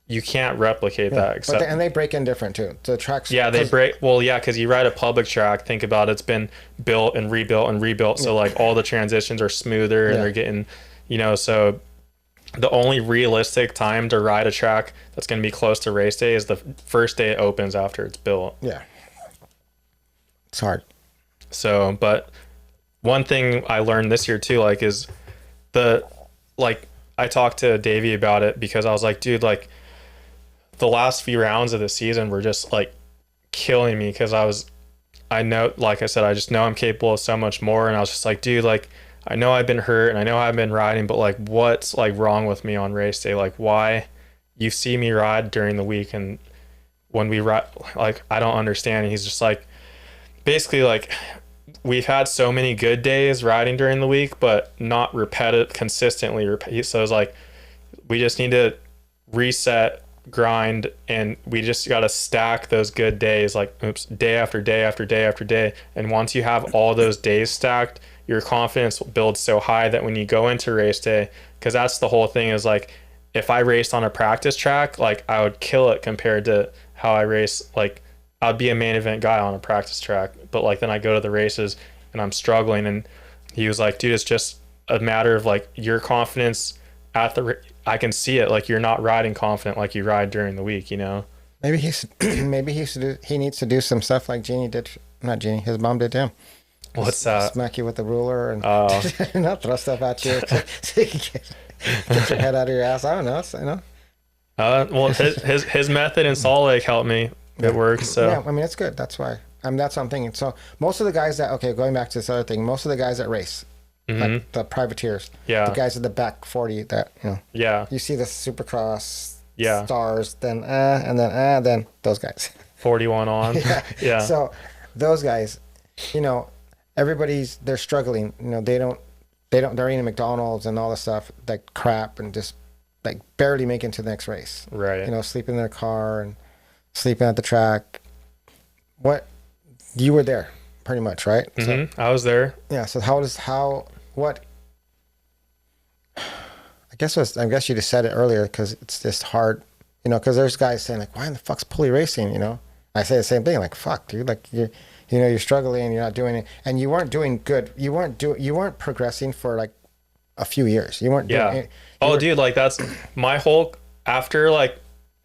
You can't replicate that. Except, and they break in different too. The tracks. Yeah, they break. Well, yeah, because you ride a public track. Think about it's been built and rebuilt and rebuilt. So like all the transitions are smoother and they're getting, so the only realistic time to ride a track that's going to be close to race day is the first day it opens after it's built. Yeah. It's hard. So, but one thing I learned this year too, like is I talked to Davey about it because I was like, dude, like, the last few rounds of the season were just like killing me because I know, like I said, I just know I'm capable of so much more. And I was just like, dude, like, I know I've been hurt and I know I've been riding, but like, what's like wrong with me on race day? Like, why you see me ride during the week and when we ride, like, I don't understand. And he's just like, basically like, we've had so many good days riding during the week, but not consistently repeat. So it's like, we just need to reset, grind, and we just got to stack those good days, like day after day after day after day. And once you have all those days stacked, your confidence builds so high that when you go into race day, because that's the whole thing, is like, if I raced on a practice track, like, I would kill it compared to how I race. Like, I'd be a main event guy on a practice track, but like then I go to the races and I'm struggling. And he was like, dude, it's just a matter of like your confidence I can see it. Like, you're not riding confident like you ride during the week, Maybe he needs to do some stuff like Jeannie did. Not Jeannie, his mom did to him. What's that? Smack you with the ruler and not throw stuff at you so you can get your head out of your ass. I don't know. Well, his method in Salt Lake helped me. It works. So yeah, I mean, it's good. That's why. That's what I'm thinking. So most of the guys going back to this other thing, most of the guys that race, like the privateers. Yeah. The guys at the back 40 that, Yeah. you see the Supercross Yeah. stars, then those guys. 41 on. Yeah. So those guys, they're struggling. They're eating McDonald's and all this stuff, like crap, and just like barely making to the next race. Right. Sleeping in their car and sleeping at the track. You were there pretty much, right? So, I was there. yeah. So I guess you just said it earlier, because it's just hard, because there's guys saying like, why in the fuck's Pulley racing? I say the same thing, like, fuck, dude, like you're struggling, you're not doing it, and you weren't doing good. You weren't progressing for like a few years. You weren't doing it. Dude, like that's my whole, after like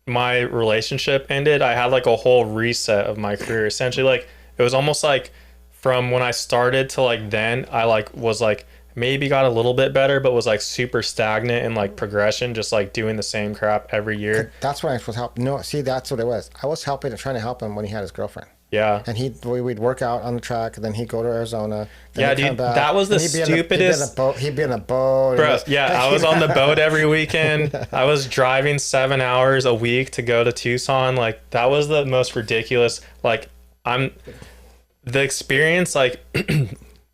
my relationship ended, I had like a whole reset of my career. Essentially, like it was almost like from when I started to like then, I like was like maybe got a little bit better, but was like super stagnant in like progression, just like doing the same crap every year. That's when I was helping. No, see, that's what it was. I was trying to help him when he had his girlfriend. Yeah. And we'd work out on the track, and then he'd go to Arizona. Yeah, dude, that was the stupidest. He'd be in a boat. Bro, yeah, I was on the boat every weekend. I was driving 7 hours a week to go to Tucson. Like, that was the most ridiculous. Like, the experience, like,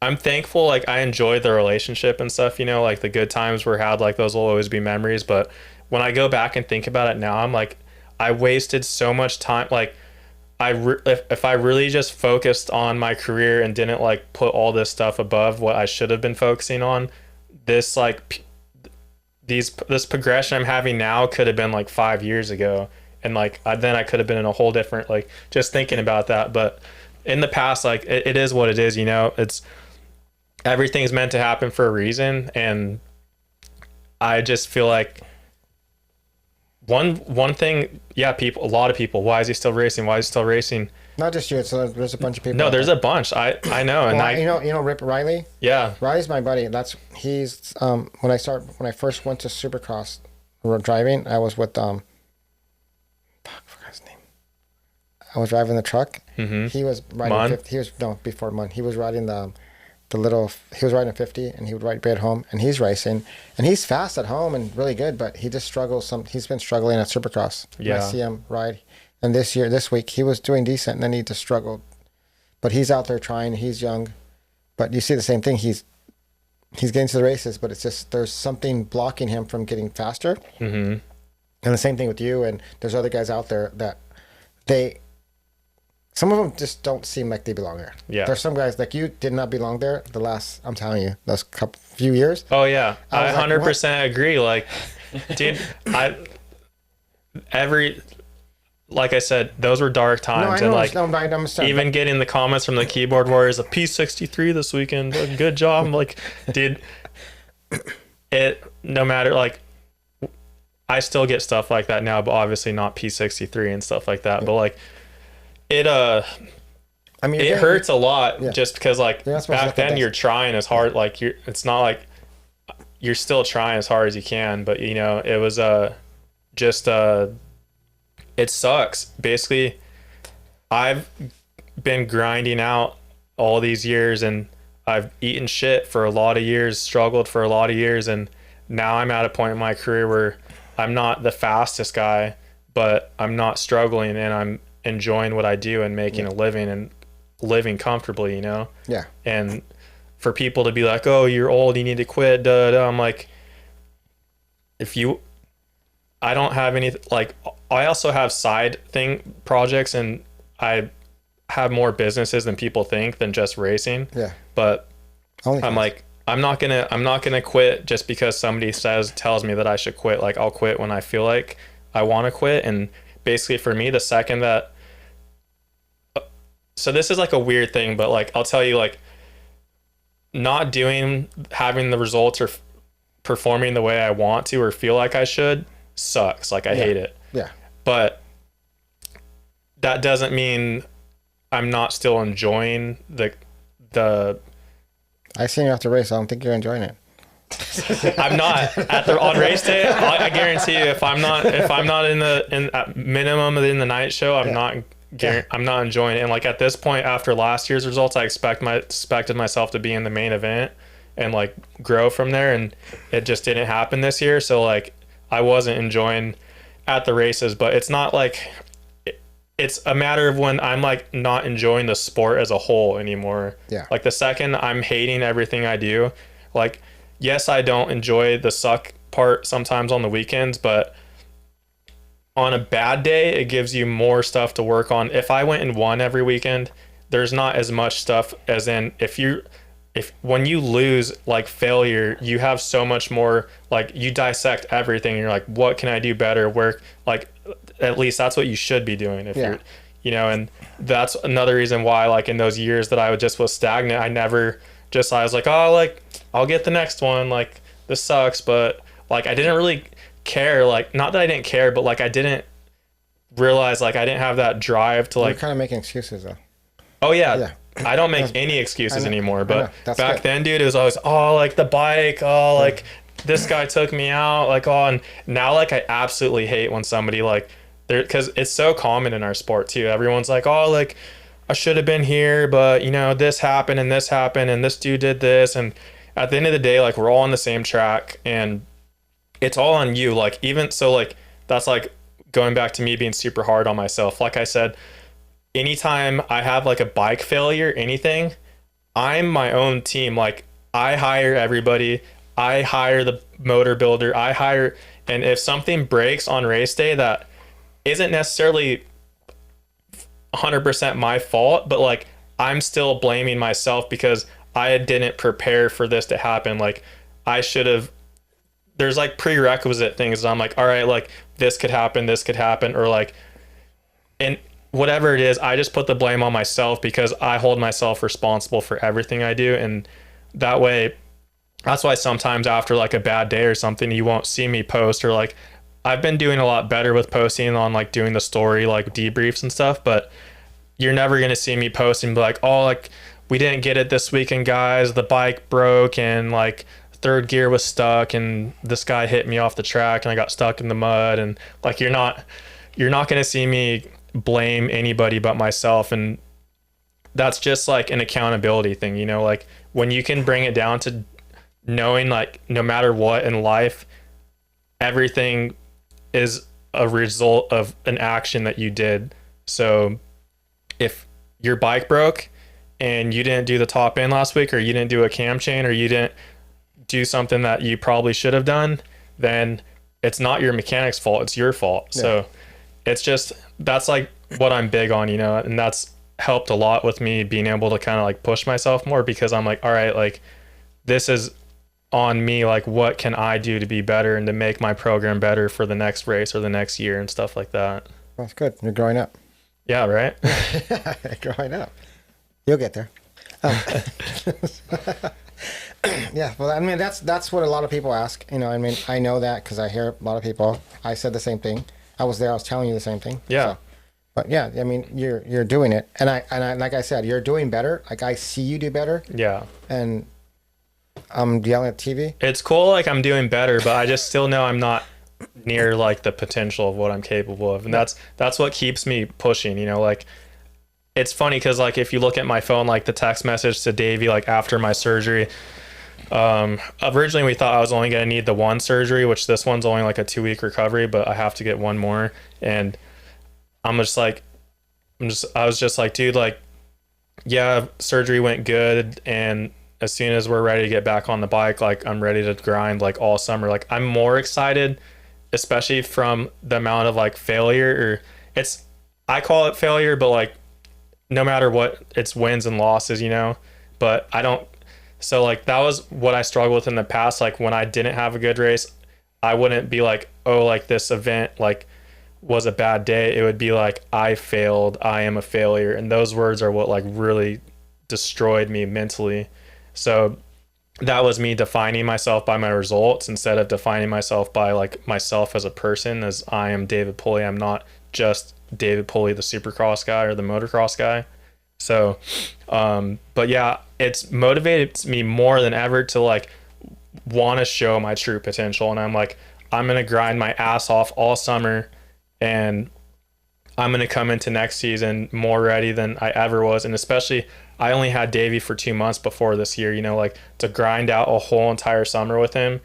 I'm thankful, like, I enjoyed the relationship and stuff, like, the good times were had, like, those will always be memories. But when I go back and think about it now, I'm like, I wasted so much time. Like, if I really just focused on my career and didn't like put all this stuff above what I should have been focusing on, this like this progression I'm having now could have been like 5 years ago, and like then I could have been in a whole different, like, just thinking about that. But in the past, like it is what it is, it's everything's meant to happen for a reason, and I just feel like one thing, a lot of people, why is he still racing? Not just you. So there's a bunch of people. No, there's a bunch. I know, and Rip Riley. Yeah, Riley's my buddy. He's when I first went to Supercross driving, I was with I forgot his name. I was driving the truck. Mm-hmm. He was riding 50. Before Mun. He was riding he was riding 50, and he would ride at home, and he's racing, and he's fast at home and really good, but he just struggles he's been struggling at Supercross. Yeah. I see him ride, and this week he was doing decent, and then he just struggled, but he's out there trying. He's young, but you see the same thing. He's getting to the races, but it's just there's something blocking him from getting faster. Mm-hmm. And the same thing with you, and there's other guys out there that some of them just don't seem like they belong there. Yeah. There's some guys, like you, did not belong there I'm telling you, those few years. Oh, yeah. I 100% agree. Like, dude, like I said, those were dark times. No, I know. And like, even getting the comments from the keyboard warriors, a P63 this weekend, good job. I'm like, dude, no matter, like, I still get stuff like that now, but obviously not P63 and stuff like that. But like, it hurts a lot, just because like back then you're trying as hard, like it's not like you're still trying as hard as you can, but it was it sucks. Basically, I've been grinding out all these years, and I've eaten shit for a lot of years, struggled for a lot of years, and now I'm at a point in my career where I'm not the fastest guy, but I'm not struggling, and I'm enjoying what I do and making a living and living comfortably, Yeah. And for people to be like, oh, you're old, you need to quit, I'm like, I don't have any, like, I also have side projects, and I have more businesses than people think than just racing. Yeah. But I'm like, I'm not gonna quit just because somebody tells me that I should quit. Like, I'll quit when I feel like I want to quit. And basically for me, the second that, so this is like a weird thing, but like, I'll tell you, like, having the results or performing the way I want to or feel like I should sucks. Like, I hate it. Yeah. But that doesn't mean I'm not still enjoying the I seen you after race. I don't think you're enjoying it. I'm not on race day. I guarantee you, if I'm not at minimum in the night show, I'm not enjoying it. And like, at this point, after last year's results, I expected myself to be in the main event, and like grow from there. And it just didn't happen this year. So like I wasn't enjoying at the races, but it's not like it's a matter of when I'm like not enjoying the sport as a whole anymore. Yeah. Like the second I'm hating everything I do, like, yes, I don't enjoy the suck part sometimes on the weekends, but on a bad day, it gives you more stuff to work on. If I went and won every weekend, there's not as much stuff as in if when you lose, like failure, you have so much more, like you dissect everything. You're like, what can I do better? Where, like, at least that's what you should be doing if you're, you know, and that's another reason why, like in those years that I was stagnant, I was like, oh, like I'll get the next one. Like this sucks. But like, I didn't really care. Like, not that I didn't care, but like, I didn't realize like I didn't have that drive to like. You're kind of making excuses though. Oh yeah. I don't make any excuses anymore, but back then, dude, it was always, oh, like the bike, oh, like this guy took me out, like, oh, and now like I absolutely hate when somebody like because it's so common in our sport too. Everyone's like, oh, like I should have been here, but you know, this happened and this dude did this. And at the end of the day, like we're all on the same track and it's all on you. Like even so, like that's like going back to me being super hard on myself. Like I said, anytime I have like a bike failure, anything, I'm my own team. Like I hire everybody, I hire the motor builder, and if something breaks on race day that isn't necessarily 100% my fault, but like I'm still blaming myself because I didn't prepare for this to happen. Like I should have, there's like prerequisite things. I'm like, all right, like this could happen, or like, and whatever it is, I just put the blame on myself because I hold myself responsible for everything I do. And that way, that's why sometimes after like a bad day or something, you won't see me post, or like I've been doing a lot better with posting on like doing the story, like debriefs and stuff, but you're never going to see me post and be like, oh, like we didn't get it this weekend, guys. The bike broke and like third gear was stuck and this guy hit me off the track and I got stuck in the mud. And like, you're not going to see me blame anybody but myself. And that's just like an accountability thing, you know, like when you can bring it down to knowing like no matter what in life, everything is a result of an action that you did. So if your bike broke and you didn't do the top end last week, or you didn't do a cam chain, or you didn't do something that you probably should have done, then it's not your mechanic's fault, it's your fault. Yeah. So it's just, that's like what I'm big on, you know, and that's helped a lot with me being able to kind of like push myself more, because I'm like, all right, like this is on me, like what can I do to be better and to make my program better for the next race or the next year and stuff like that. That's good. You're growing up. Yeah, right? Growing up. You'll get there. Yeah, well, I mean, that's what a lot of people ask. You know, I mean, I know that because I hear a lot of people. I said the same thing. I was there. I was telling you the same thing. Yeah. So, but yeah, I mean, you're doing it, and I like I said, you're doing better. Like I see you do better. Yeah. And I'm yelling at TV. It's cool. Like I'm doing better, but I just still know I'm not near like the potential of what I'm capable of, and that's what keeps me pushing. You know, like it's funny because like if you look at my phone, like the text message to Davi, like after my surgery. Originally we thought I was only going to need the one surgery, which this one's only like a 2-week recovery, but I have to get one more. And I was just like, dude, like, yeah, surgery went good. And as soon as we're ready to get back on the bike, like I'm ready to grind like all summer. Like I'm more excited, especially from the amount of like failure, or I call it failure, but like no matter what, it's wins and losses, you know, but so like that was what I struggled with in the past. Like when I didn't have a good race, I wouldn't be like, oh, like this event like was a bad day. It would be like, I failed, I am a failure. And those words are what like really destroyed me mentally. So that was me defining myself by my results instead of defining myself by like myself as a person, as I am David Pulley. I'm not just David Pulley, the Supercross guy or the motocross guy. So, but yeah, it's motivated me more than ever to like want to show my true potential. And I'm like, I'm going to grind my ass off all summer. And I'm going to come into next season more ready than I ever was. And especially, I only had Davey for 2 months before this year, you know, like to grind out a whole entire summer with him.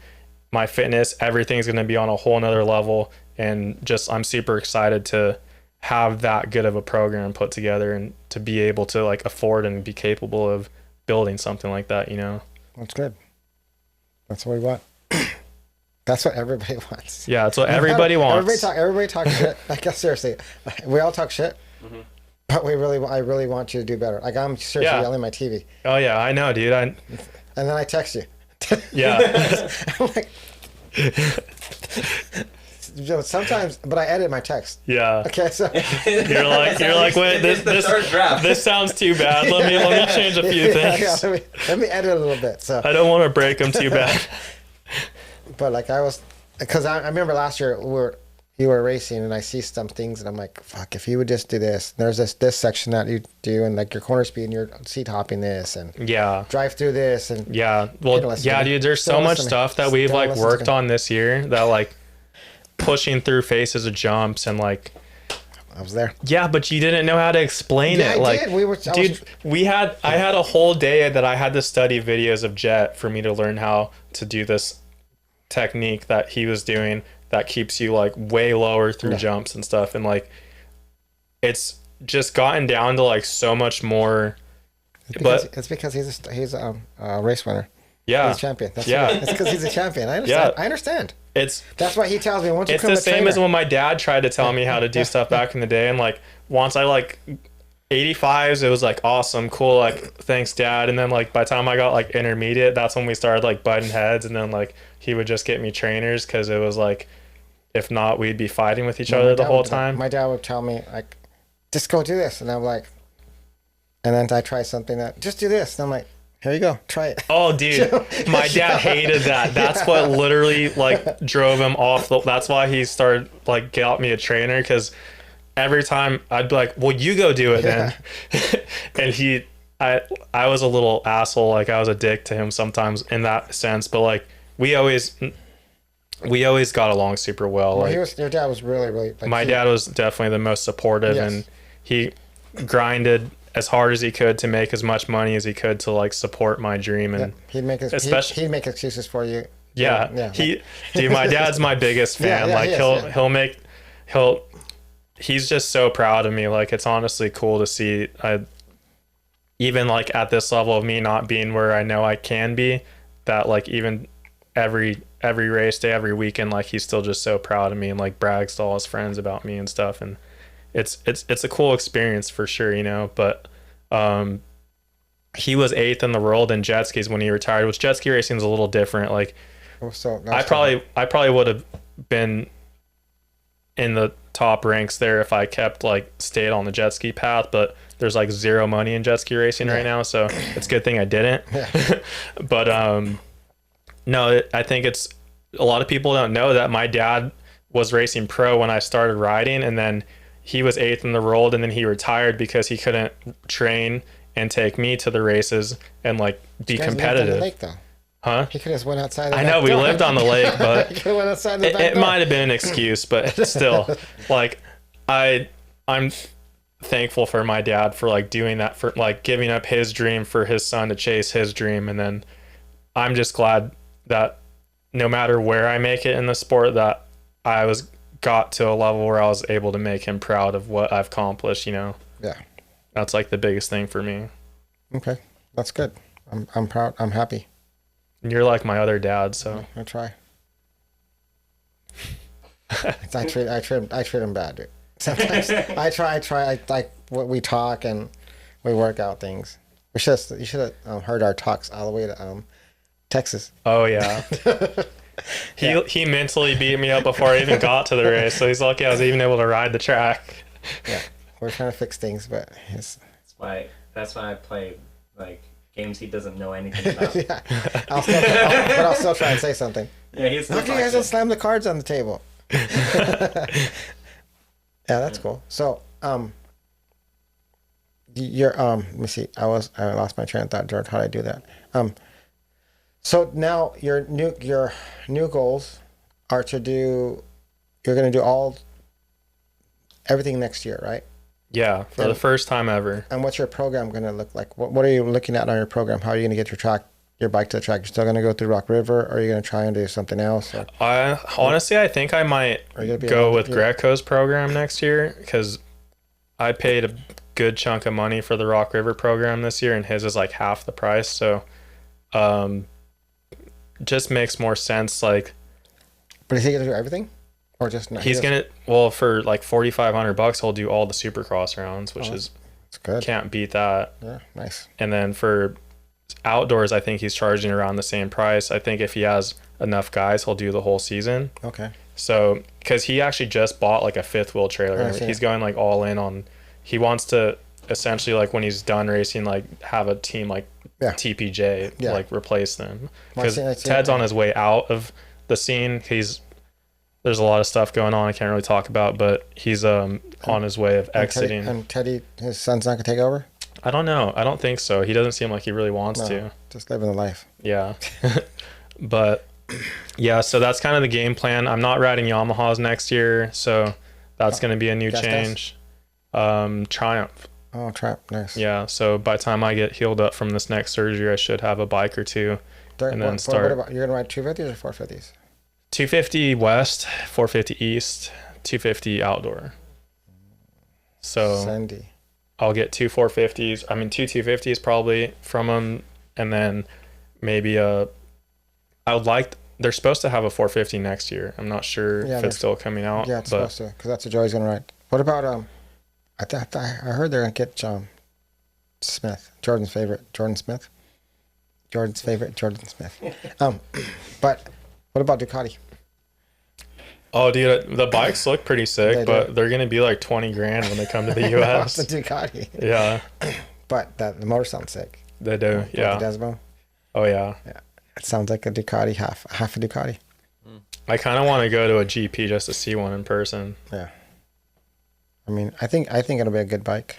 My fitness, everything's going to be on a whole nother level. And just, I'm super excited to have that good of a program put together and to be able to like afford and be capable of building something like that, you know? That's good. That's what we want. That's what everybody wants. Yeah, that's what everybody wants. Everybody talk shit. Like, seriously, we all talk shit, but I really want you to do better. Like, I'm seriously yelling at my TV. Oh yeah, I know, dude. And then I text you. Yeah. I'm like, sometimes, but I edit my text. Yeah. Okay, so you're like, wait, this sounds too bad. Let me change a few things. Yeah, let me edit a little bit. So I don't want to break them too bad. But like because I remember last year you were racing and I see some things and I'm like, fuck, if you would just do this. There's this section that you do and like your corner speed and your seat hopping this and drive through this and dude, there's so much stuff that we've like worked on this year that like pushing through faces of jumps and like I was there. Yeah, but you didn't know how to explain it. I did. I had a whole day that I had to study videos of Jet for me to learn how to do this technique that he was doing that keeps you like way lower through jumps and stuff, and like it's just gotten down to like so much more. It's because he's a race winner. Yeah, he's a champion. It's because he's a champion. I understand. Yeah. I understand. That's why he tells me once you it's become the same as when my dad tried to tell me how to do stuff back in the day, and like once I like 85s, it was like awesome, cool, like thanks dad. And then like by the time I got like intermediate, that's when we started like butting heads, and then like he would just get me trainers because it was like if not we'd be fighting with each other the whole time. My dad would tell me like just go do this, and I'm like, and then I try something that just do this, and I'm like, here you go, try it. Oh dude, my dad hated that. That's what literally like drove him off. That's why he started like got me a trainer, because every time I'd be like, well, you go do it then. And I was a little asshole. Like I was a dick to him sometimes in that sense, but like we always got along super well. Like your dad was really like, my dad was definitely the most supportive, and he grinded as hard as he could to make as much money as he could to like support my dream. And he'd make excuses for you. Dude, my dad's my biggest fan. He's just so proud of me. Like it's honestly cool to see. Even like at this level of me not being where I know I can be, that like even every race day, every weekend, like he's still just so proud of me and like brags to all his friends about me and stuff. And it's a cool experience for sure, you know. But he was 8th in the world in jet skis when he retired, which jet ski racing is a little different. Like I probably would have been in the top ranks there if I kept like stayed on the jet ski path, but there's like zero money in jet ski racing right now, so it's a good thing I didn't. But no, I think it's a lot of people don't know that my dad was racing pro when I started riding, and then he was 8th in the world, and then he retired because he couldn't train and take me to the races and like be competitive. Lake, though. Huh? He could have went outside. I know we lived on the lake, but he could have went outside the back it door. might have been an excuse, but still, like I'm thankful for my dad for like doing that, for like giving up his dream for his son to chase his dream. And then I'm just glad that no matter where I make it in the sport, that I got to a level where I was able to make him proud of what I've accomplished, you know? Yeah. That's like the biggest thing for me. Okay. That's good. I'm proud. I'm happy. And you're like my other dad, so I try. I treat him bad, dude. Sometimes I try. Like what we talk and we work out things. You should have heard our talks all the way to Texas. Oh yeah. He mentally beat me up before I even got to the race, so he's lucky I was even able to ride the track. Yeah, we're trying to fix things, but that's why I play like games he doesn't know anything about. Yeah, I'll still try and say something. Yeah, he's. How can you guys don't slam the cards on the table? Yeah, that's cool. So, you're let me see. I lost my train of thought, George. How did I do that? So now your new goals are to do. You're going to do everything next year, right? Yeah, for the first time ever. And what's your program going to look like? What are you looking at on your program? How are you going to get your bike to the track? You're still going to go through Rock River, or are you going to try and do something else? Or, I think I might go with Greco's program next year, because I paid a good chunk of money for the Rock River program this year, and his is like half the price. So, just makes more sense. Like, but is he going to do everything? Or just not? He's gonna for like $4,500 he'll do all the Supercross rounds, which is good. Can't beat that. Yeah, nice. And then for outdoors, I think he's charging around the same price. I think if he has enough guys, he'll do the whole season. Okay. So because he actually just bought like a fifth wheel trailer, he's going like all in on. He wants to essentially, like, when he's done racing, like have a team like TPJ like replace them, because Ted's on his way out of the scene. There's a lot of stuff going on I can't really talk about, but he's on his way of exiting. And Teddy, his son's not going to take over? I don't know. I don't think so. He doesn't seem like he really wants to. Just living the life. Yeah. But, yeah, so that's kind of the game plan. I'm not riding Yamahas next year, so that's going to be a new change. Triumph. Oh, Triumph. Nice. Yeah, so by the time I get healed up from this next surgery, I should have a bike or two. And then start. What about, you're going to ride 250s or 450s? 250 West, 450 East, 250 outdoor. So Sandy. I'll get two 450s. I mean, two 250s probably from them, and then maybe I would like. They're supposed to have a 450 next year. I'm not sure if it's still coming out. Yeah, it's supposed to, because that's what Joey's gonna ride. What about I heard they're gonna get Smith, Jordan's favorite Jordan Smith. But what about Ducati? Oh, dude, the bikes look pretty sick, but they're gonna be like 20 grand when they come to the US. The Ducati. Yeah. But the motor sounds sick. They do, yeah. The Desmo. Oh yeah. Yeah. It sounds like a Ducati, half a Ducati. I kind of want to go to a GP just to see one in person. Yeah. I mean, I think it'll be a good bike.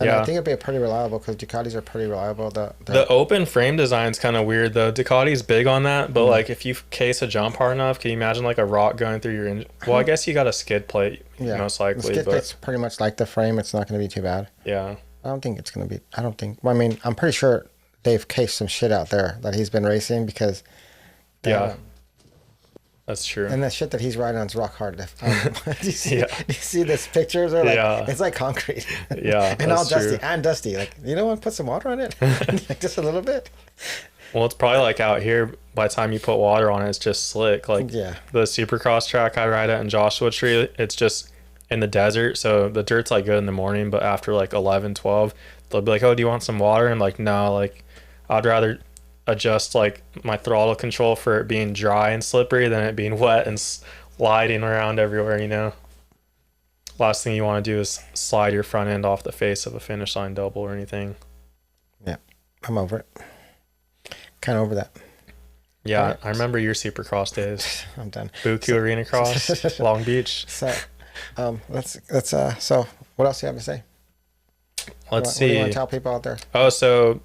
And I think it'll be pretty reliable, because Ducatis are pretty reliable. The open frame design's kind of weird though. Ducati's big on that, but like if you case a jump hard enough, can you imagine like a rock going through your engine? Well, I guess you got a skid plate, most likely. The skid plate's pretty much like the frame. It's not going to be too bad. Yeah. I don't think it's going to be. Well, I mean, I'm pretty sure they've cased some shit out there that he's been racing, because. That's true. And the shit that he's riding on is rock hard. Do you see this pictures? Or like, it's like concrete. Yeah. And all dusty. Like, you don't want to put some water on it? Like, just a little bit? Well, it's probably like out here, by the time you put water on it, it's just slick. Like the Supercross track I ride at in Joshua Tree, it's just in the desert. So the dirt's like good in the morning, but after like 11, 12, they'll be like, oh, do you want some water? And I'm like, no, like I'd rather adjust like my throttle control for it being dry and slippery than it being wet and sliding around everywhere, you know. Last thing you want to do is slide your front end off the face of a finish line double or anything. Yeah, I'm over it. Kind of over that. Yeah, I remember your Supercross days. I'm done. Buku Arena Cross, Long Beach. So, let's. So, what else do you have to say? Let's see. What do you want to tell people out there? Oh, so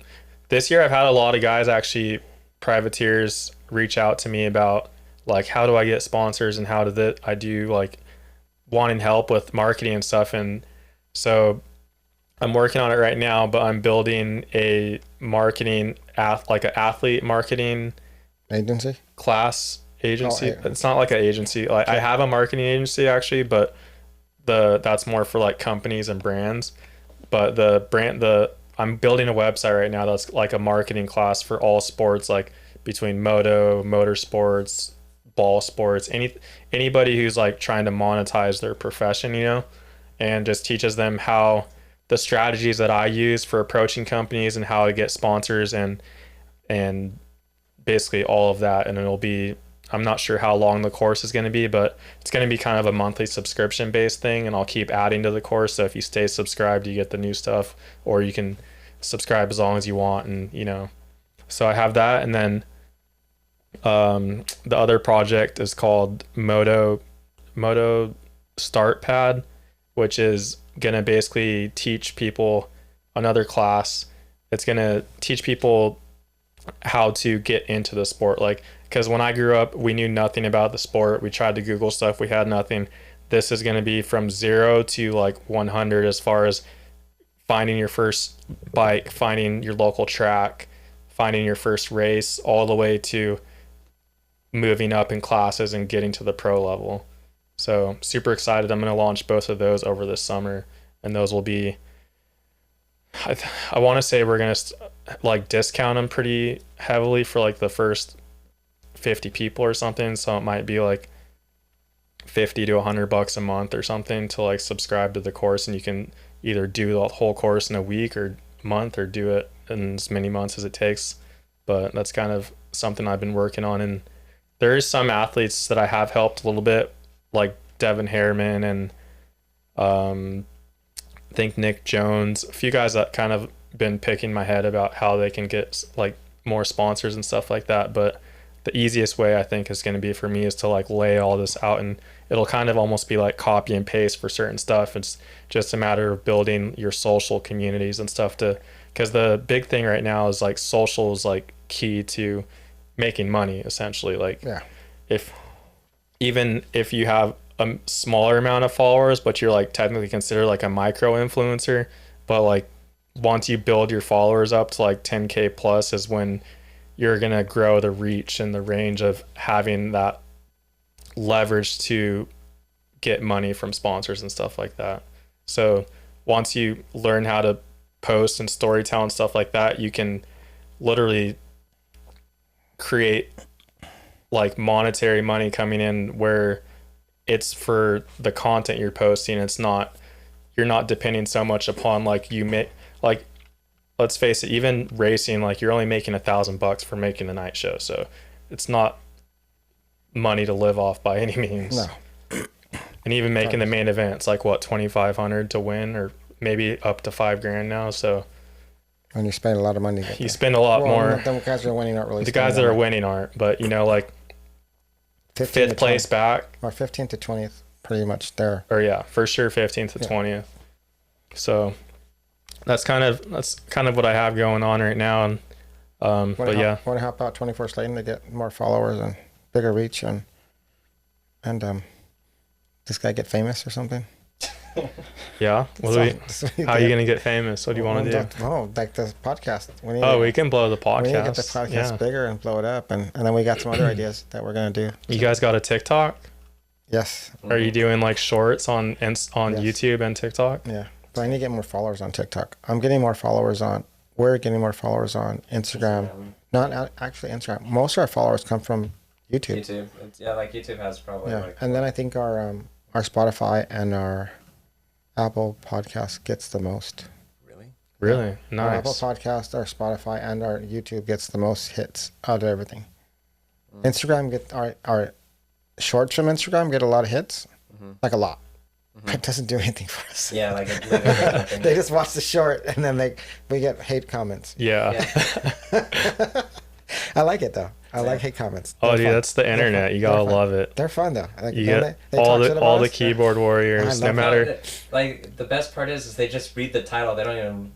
this year I've had a lot of guys, actually privateers, reach out to me about like, how do I get sponsors, and how I do like wanting help with marketing and stuff. And so I'm working on it right now, but I'm building a marketing like an athlete marketing agency. It's not like an agency. Like I have a marketing agency actually, but that's more for like companies and brands. But I'm building a website right now that's like a marketing class for all sports, like between motorsports, ball sports, anybody who's like trying to monetize their profession, you know, and just teaches them how the strategies that I use for approaching companies and how to get sponsors and basically all of that. And it'll be, I'm not sure how long the course is going to be, but it's going to be kind of a monthly subscription based thing, and I'll keep adding to the course. So if you stay subscribed, you get the new stuff, or you can subscribe as long as you want. And, you know, so I have that. And then the other project is called Moto Start Pad, which is going to basically teach people another class. It's going to teach people how to get into the sport. Like, because when I grew up, we knew nothing about the sport. We tried to Google stuff. We had nothing. this is going to be from 0 to like 100 as far as finding your first bike, finding your local track, finding your first race, all the way to moving up in classes and getting to the pro level. So super excited. I'm going to launch both of those over this summer, and those will be, I want to say we're going to like discount them pretty heavily for like the first 50 people or something. So it might be like 50 to $100 a month or something to like subscribe to the course, and you can either do the whole course in a week or month, or do it in as many months as it takes. But that's kind of something I've been working on. And there is some athletes that I have helped a little bit, like Devin Harriman and I think Nick Jones, a few guys that kind of been picking my head about how they can get like more sponsors and stuff like that. But the easiest way I think is going to be for me is to like lay all this out, and it'll kind of almost be like copy and paste for certain stuff. It's just a matter of building your social communities and stuff, to, because the big thing right now is like social is like key to making money essentially. Like even if you have a smaller amount of followers, but you're like technically considered like a micro influencer, but like once you build your followers up to like 10K plus is when you're going to grow the reach and the range of having that leverage to get money from sponsors and stuff like that. So once you learn how to post and storytell and stuff like that, you can literally create like monetary money coming in where it's for the content you're posting. It's not, you're not depending so much upon like you make, like, let's face it, even racing, like you're only making $1,000 for making the night show. So it's not money to live off by any means. No. And even making the main event, it's like what, 2,500 to win, or maybe up to $5,000 now. So when you spend a lot of money, you spend a lot more. The guys that are winning aren't really. The guys that are winning aren't, but you know, like 5th place back, or 15th to 20th, pretty much there. Or yeah, for sure 15th to 20th. So that's kind of what I have going on right now. And want to help out 24 Slayton to get more followers and bigger reach, and this guy get famous or something. Yeah. How are you gonna get famous? What do you want to do? Oh, like this podcast. We can blow the podcast. We need to get the podcast bigger and blow it up, and then we got some other ideas that we're gonna do. You guys got a TikTok? Yes. Are you doing like shorts on YouTube and TikTok? Yeah, but I need to get more followers on TikTok. We're getting more followers on Instagram. Not actually Instagram. Most of our followers come from YouTube. YouTube has probably. Yeah, and then I think our Spotify and our Apple podcast gets the most. Really? Nice. Our Apple podcast, our Spotify, and our YouTube gets the most hits out of everything. Instagram get our shorts from Instagram get a lot of hits, like a lot. But it doesn't do anything for us. Yeah, like it they just watch the short and then we get hate comments. Yeah. I like it though. I like hate comments. They're fun. That's the internet. You gotta love it. They're fun though. Like, you get all the keyboard warriors. No matter. Like the best part is they just read the title. They don't even,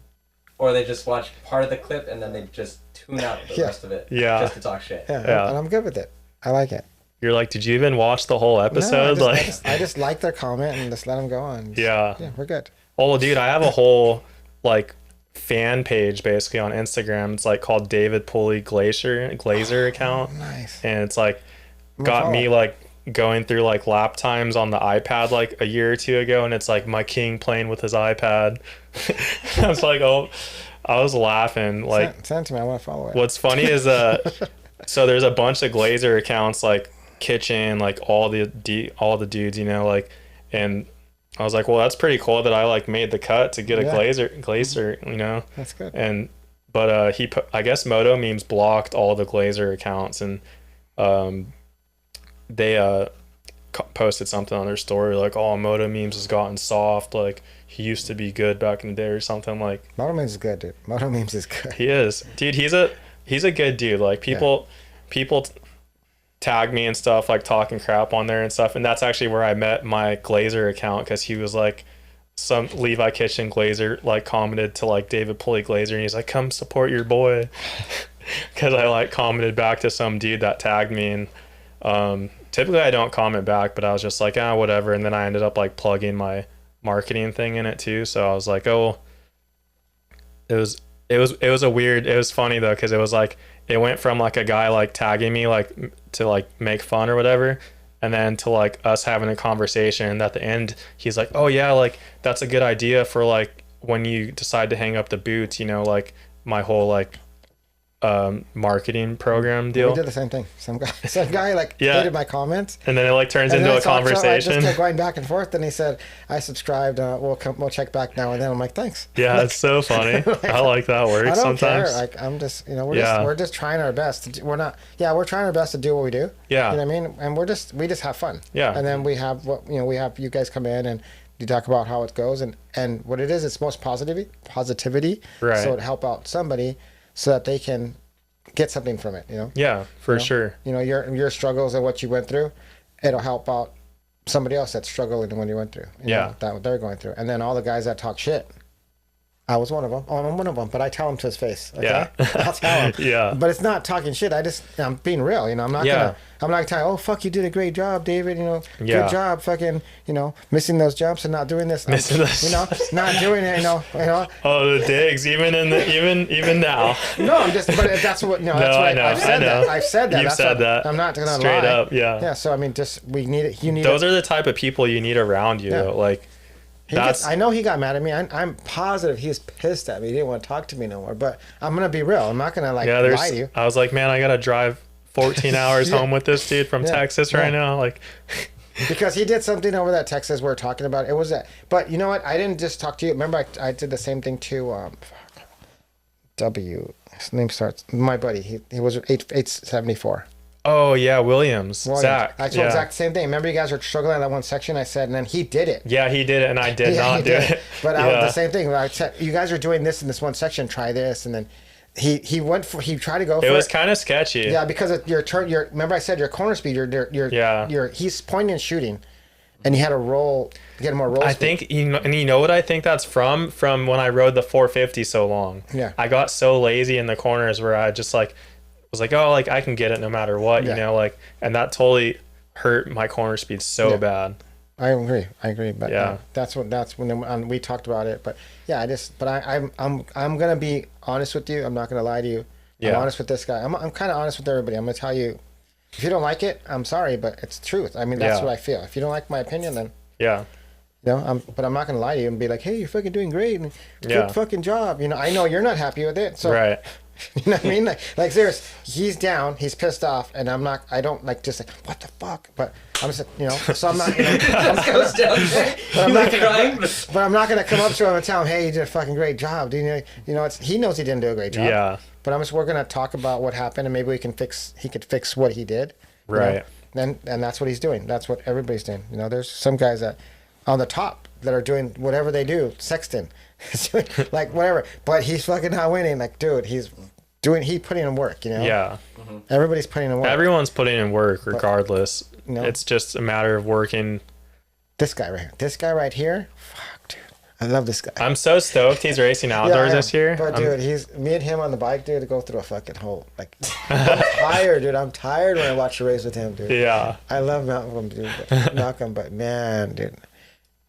or they just watch part of the clip and then they just tune out the rest of it. Yeah. Just to talk shit. Yeah. And I'm good with it. I like it. You're like, did you even watch the whole episode? No, I just like their comment and just let them go on. Yeah, we're good. Oh, dude, I have a whole like fan page basically on Instagram. It's like called David Pulley Glazer account. Nice. And it's like got me like going through like lap times on the iPad like a year or two ago, and it's like my king playing with his iPad. I was like, I was laughing. Like, send it to me. I want to follow it. What's funny is so there's a bunch of Glazer accounts like Kitchen, like all the dudes, you know, like, and I was like, well, that's pretty cool that I like made the cut to get a Glazer, you know. That's good. And but I guess Moto Memes blocked all the Glazer accounts, and they posted something on their story like, oh, Moto Memes has gotten soft, like he used to be good back in the day or something. Like, Moto Memes is good, dude. Moto Memes is good. He is, dude. He's a good dude. Like people tag me and stuff, like talking crap on there and stuff, and that's actually where I met my Glazer account, because he was like, some Levi Kitchen Glazer like commented to like David Pulley Glazer, and he's like, come support your boy, because I like commented back to some dude that tagged me, and typically I don't comment back, but I was just like, whatever. And then I ended up like plugging my marketing thing in it too. So I was like, oh, it was funny though, because it was like, it went from like a guy like tagging me like to like make fun or whatever, and then to like us having a conversation. And at the end, he's like, oh yeah, like that's a good idea for like when you decide to hang up the boots, you know, like my whole like marketing program deal. We did the same thing. Some guy like hated my comments, and then it like turns into a conversation. I just kept going back and forth. Then he said, "I subscribed. We'll check back now and then." I'm like, "Thanks." Yeah, like, it's so funny. like, I like that work. I don't sometimes. care. Like I'm just, we're just trying our best. We're trying our best to do what we do. Yeah. You know what I mean? And we just have fun. Yeah. And then we have we have you guys come in and you talk about how it goes and what it is. It's most positivity. Right. So it help out somebody so that they can get something from it, Yeah, for sure. Your struggles and what you went through, it'll help out somebody else that's struggling when you went through. That what they're going through. And then all the guys that talk shit, I was one of them. I'm one of them, but I tell him to his face. Okay? Yeah. I'll tell him. Yeah. But it's not talking shit. I'm being real. I'm not gonna tell you, oh fuck, you did a great job, David. Good job, fucking, missing those jumps and not doing this. Not doing it. Oh, the digs, even now. No, I'm just. But that's what. No, that's what I've said. I've said that. You've said that. I'm not gonna lie. Straight up. Yeah. Yeah. So I mean, just we need it. You need. Those are the type of people you need around you. Though. Like. I know he got mad at me. I'm positive he's pissed at me. He didn't want to talk to me no more. But I'm gonna be real. I'm not gonna lie to you. I was like, man, I gotta drive 14 hours home with this dude from Texas right now. Like, because he did something over that Texas we're talking about. It was that. But you know what? I didn't just talk to you. Remember, I did the same thing to W. His name starts. My buddy. He was 874. Oh yeah, Williams. Zach. I told Zach the same thing. Remember, you guys were struggling in that one section. I said, and then he did it. Yeah, he did it, and I did not do it. But I was the same thing. I said, you guys are doing this in this one section. Try this, and then he tried to go for it. It was kind of sketchy. Yeah, because of your turn. Remember I said your corner speed. He's pointing and shooting, and you had to roll, get more roll. I think and you know what I think that's from when I rode the 450 so long. Yeah, I got so lazy in the corners where I just like was like, oh, like I can get it no matter what, like, and that totally hurt my corner speed so bad. I agree, but that's when we talked about it. But yeah, I'm gonna be honest with you. I'm not gonna lie to you. I'm honest with this guy. I'm kind of honest with everybody. I'm gonna tell you, if you don't like it, I'm sorry, but it's truth. I mean, that's what I feel. If you don't like my opinion, then but I'm not gonna lie to you and be like, hey, you're fucking doing great and good fucking job. I know you're not happy with it, so right. You know what I mean? Like serious. He's down. He's pissed off, and I'm not. I don't like just like what the fuck. But I'm just So I'm not. But I'm not gonna come up to him and tell him, hey, you did a fucking great job. Do he knows he didn't do a great job. Yeah. But we're gonna talk about what happened, and maybe he could fix what he did. Right. And that's what he's doing. That's what everybody's doing. There's some guys that on the top that are doing whatever they do. Sexton, like whatever. But he's fucking not winning. Like, dude, he's putting in work. Yeah. Mm-hmm. Everybody's putting in work. Everyone's putting in work regardless. It's just a matter of working. This guy right here. Fuck, dude. I love this guy. I'm so stoked he's racing outdoors this year. But dude, me and him on the bike, dude, to go through a fucking hole. Like, I'm tired, dude. I'm tired when I watch a race with him, dude. Yeah. I love Malcolm, dude. But man, dude,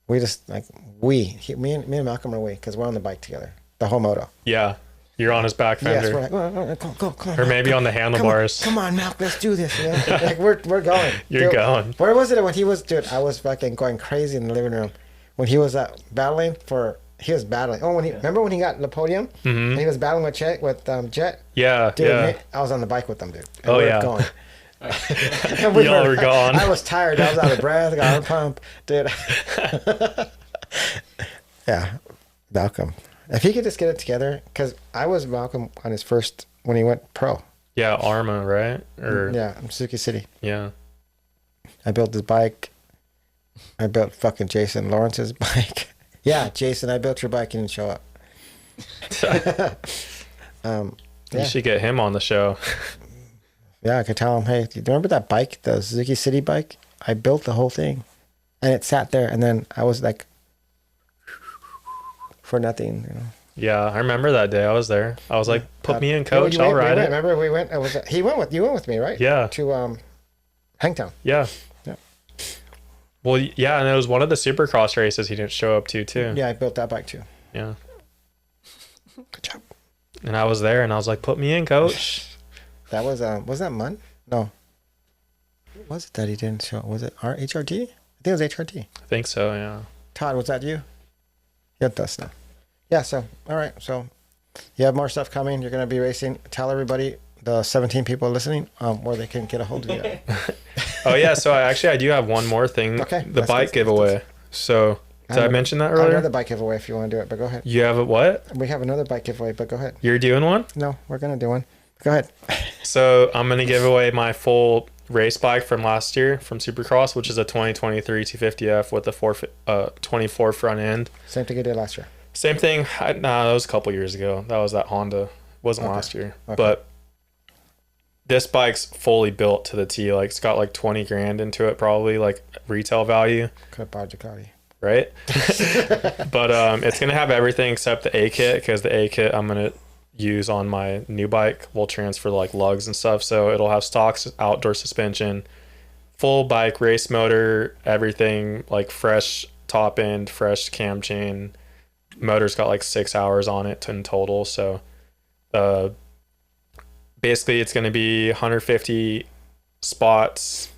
we just like me and Malcolm are because we're on the bike together, the whole moto. Yeah. You're on his back fender. Yes, we're like, come on. Or maybe on the handlebars. Come on, Malcolm, let's do this. Like we're going. You're going. Where was it when he was, dude? I was fucking going crazy in the living room when he was battling. Oh, remember when he got the podium? Mm-hmm. And he was battling with Jet. Yeah, dude. I was on the bike with them, dude. And we were going. Y'all were gone. I was tired. I was out of breath. I got a pump, dude. Yeah, Malcolm. If he could just get it together, because I was Malcolm on his first when he went pro. Yeah, Arma, right? Suzuki City. Yeah. I built his bike. I built fucking Jason Lawrence's bike. Yeah, Jason, I built your bike. You didn't show up. You should get him on the show. Yeah, I could tell him, hey, do you remember that bike, the Suzuki City bike? I built the whole thing. And it sat there, and then I was like, for nothing, Yeah, I remember that day. I was there. I was like, put me in, coach. I'll ride it. Remember we went? You went with me, right? Yeah. To Hangtown. Yeah. Yeah. Well, yeah, and it was one of the Supercross races he didn't show up to too. Yeah, I built that bike too. Yeah. Good job. And I was there, and I was like, "Put me in, coach." That was that Mun? No. What was it that he didn't show? Was it HRT? I think it was HRT. I think so. Yeah. Todd, was that you? Yeah, that's now. Yeah. So all right. So you have more stuff coming. You're gonna be racing. Tell everybody, the 17 people listening, where they can get a hold of you. Oh yeah. So I do have one more thing. Okay. The bike giveaway. So did I mention that I have earlier? another bike giveaway if you want to do it, but go ahead. You have a what? We have another bike giveaway, but go ahead. You're doing one? No, we're gonna do one. Go ahead. So I'm gonna give away my full race bike from last year from Supercross, which is a 2023 250F with a 24 front end. Same thing you did last year. Same thing. That was a couple years ago. That was that Honda. It wasn't last year. Okay. But this bike's fully built to the T. Like, it's got like 20 grand into it, probably, like retail value. Could have bought Ducati. Right? But it's gonna have everything except the A kit, because the A kit I'm gonna use on my new bike will transfer like lugs and stuff. So it'll have stock outdoor suspension, full bike race motor, everything, like fresh top end, fresh cam chain. Motor's got like 6 hours on it in total. So basically it's going to be 150 spots.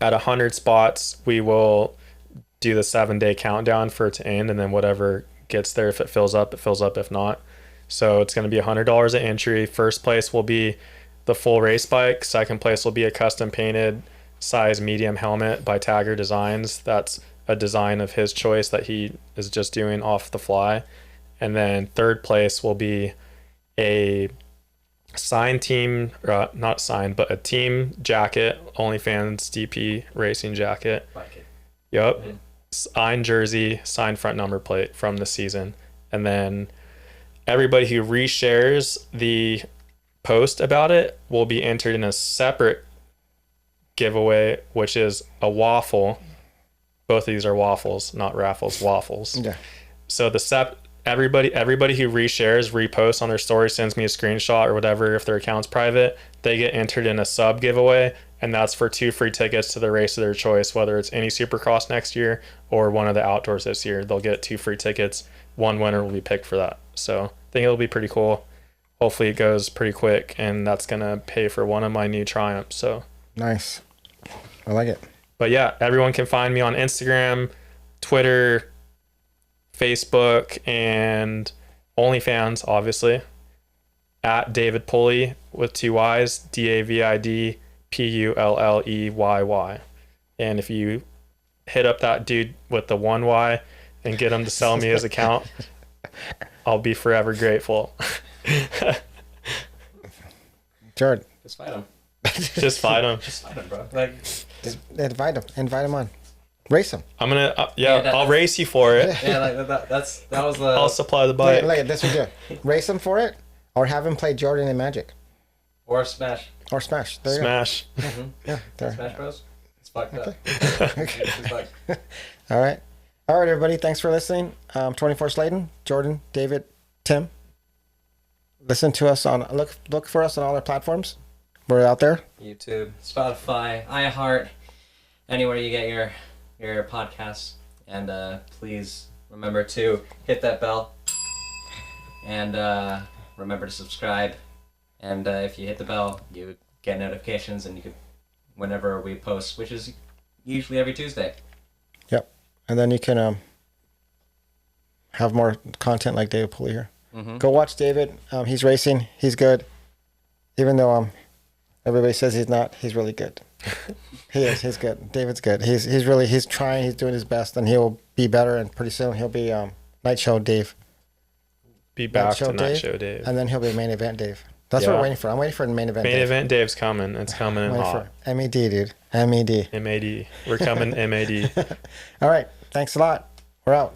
At 100 spots we will do the 7-day countdown for it to end, and then whatever gets there, if it fills up, it fills up. If not, so it's going to be $100 at entry. First place will be the full race bike. Second place will be a custom painted size medium helmet by Tagger Designs. That's a design of his choice that he is just doing off the fly. And then third place will be a signed team, not signed, but a team jacket, OnlyFans DP racing jacket. Yep. Mm-hmm. Signed jersey, signed front number plate from the season. And then everybody who reshares the post about it will be entered in a separate giveaway, which is a waffle. Both of these are waffles, not raffles, waffles. Yeah. So everybody who reshares, reposts on their story, sends me a screenshot or whatever, if their account's private, they get entered in a sub giveaway, and that's for 2 free tickets to the race of their choice, whether it's any Supercross next year or one of the outdoors this year. They'll get 2 free tickets. One winner will be picked for that. So I think it'll be pretty cool. Hopefully it goes pretty quick, and that's gonna pay for one of my new Triumphs. So nice. I like it. But yeah, everyone can find me on Instagram, Twitter, Facebook, and OnlyFans, obviously, at David Pulley with 2 Y's, DavidPulleyy. And if you hit up that dude with the 1 Y and get him to sell me his account, I'll be forever grateful. Jordan. Just fight him. Just fight him. Just fight him, bro. Like, just invite him on. Race him. I'm gonna I'll race you for it. Yeah, like that was the. I'll supply the bike. Look, this we do. Race him for it, or have him play Jordan and Magic. Or Smash. Or Smash. There Smash. You go. Mm-hmm. Yeah, there. Smash Bros. It's fucked up. Okay. All right, everybody. Thanks for listening. 24 Sladen, Jordan, David, Tim. Listen to us on look for us on all our platforms. We're out there. YouTube, Spotify, iHeart, anywhere you get your podcasts. And please remember to hit that bell. And remember to subscribe. And if you hit the bell, you get notifications, and you can, whenever we post, which is usually every Tuesday. Yep. And then you can have more content like David Pulley here. Mm-hmm. Go watch David. He's racing. He's good. Even though everybody says he's not, he's really good. He is. He's good. David's good. He's trying. He's doing his best, and he'll be better. And pretty soon he'll be Night Show Dave. Be back to Night Show Dave. And then he'll be Main Event Dave. That's what we're waiting for. I'm waiting for the Main Event Dave. Main Event Dave's coming. It's coming in hot. MED, dude. MED. MAD. We're coming MAD. All right. Thanks a lot. We're out.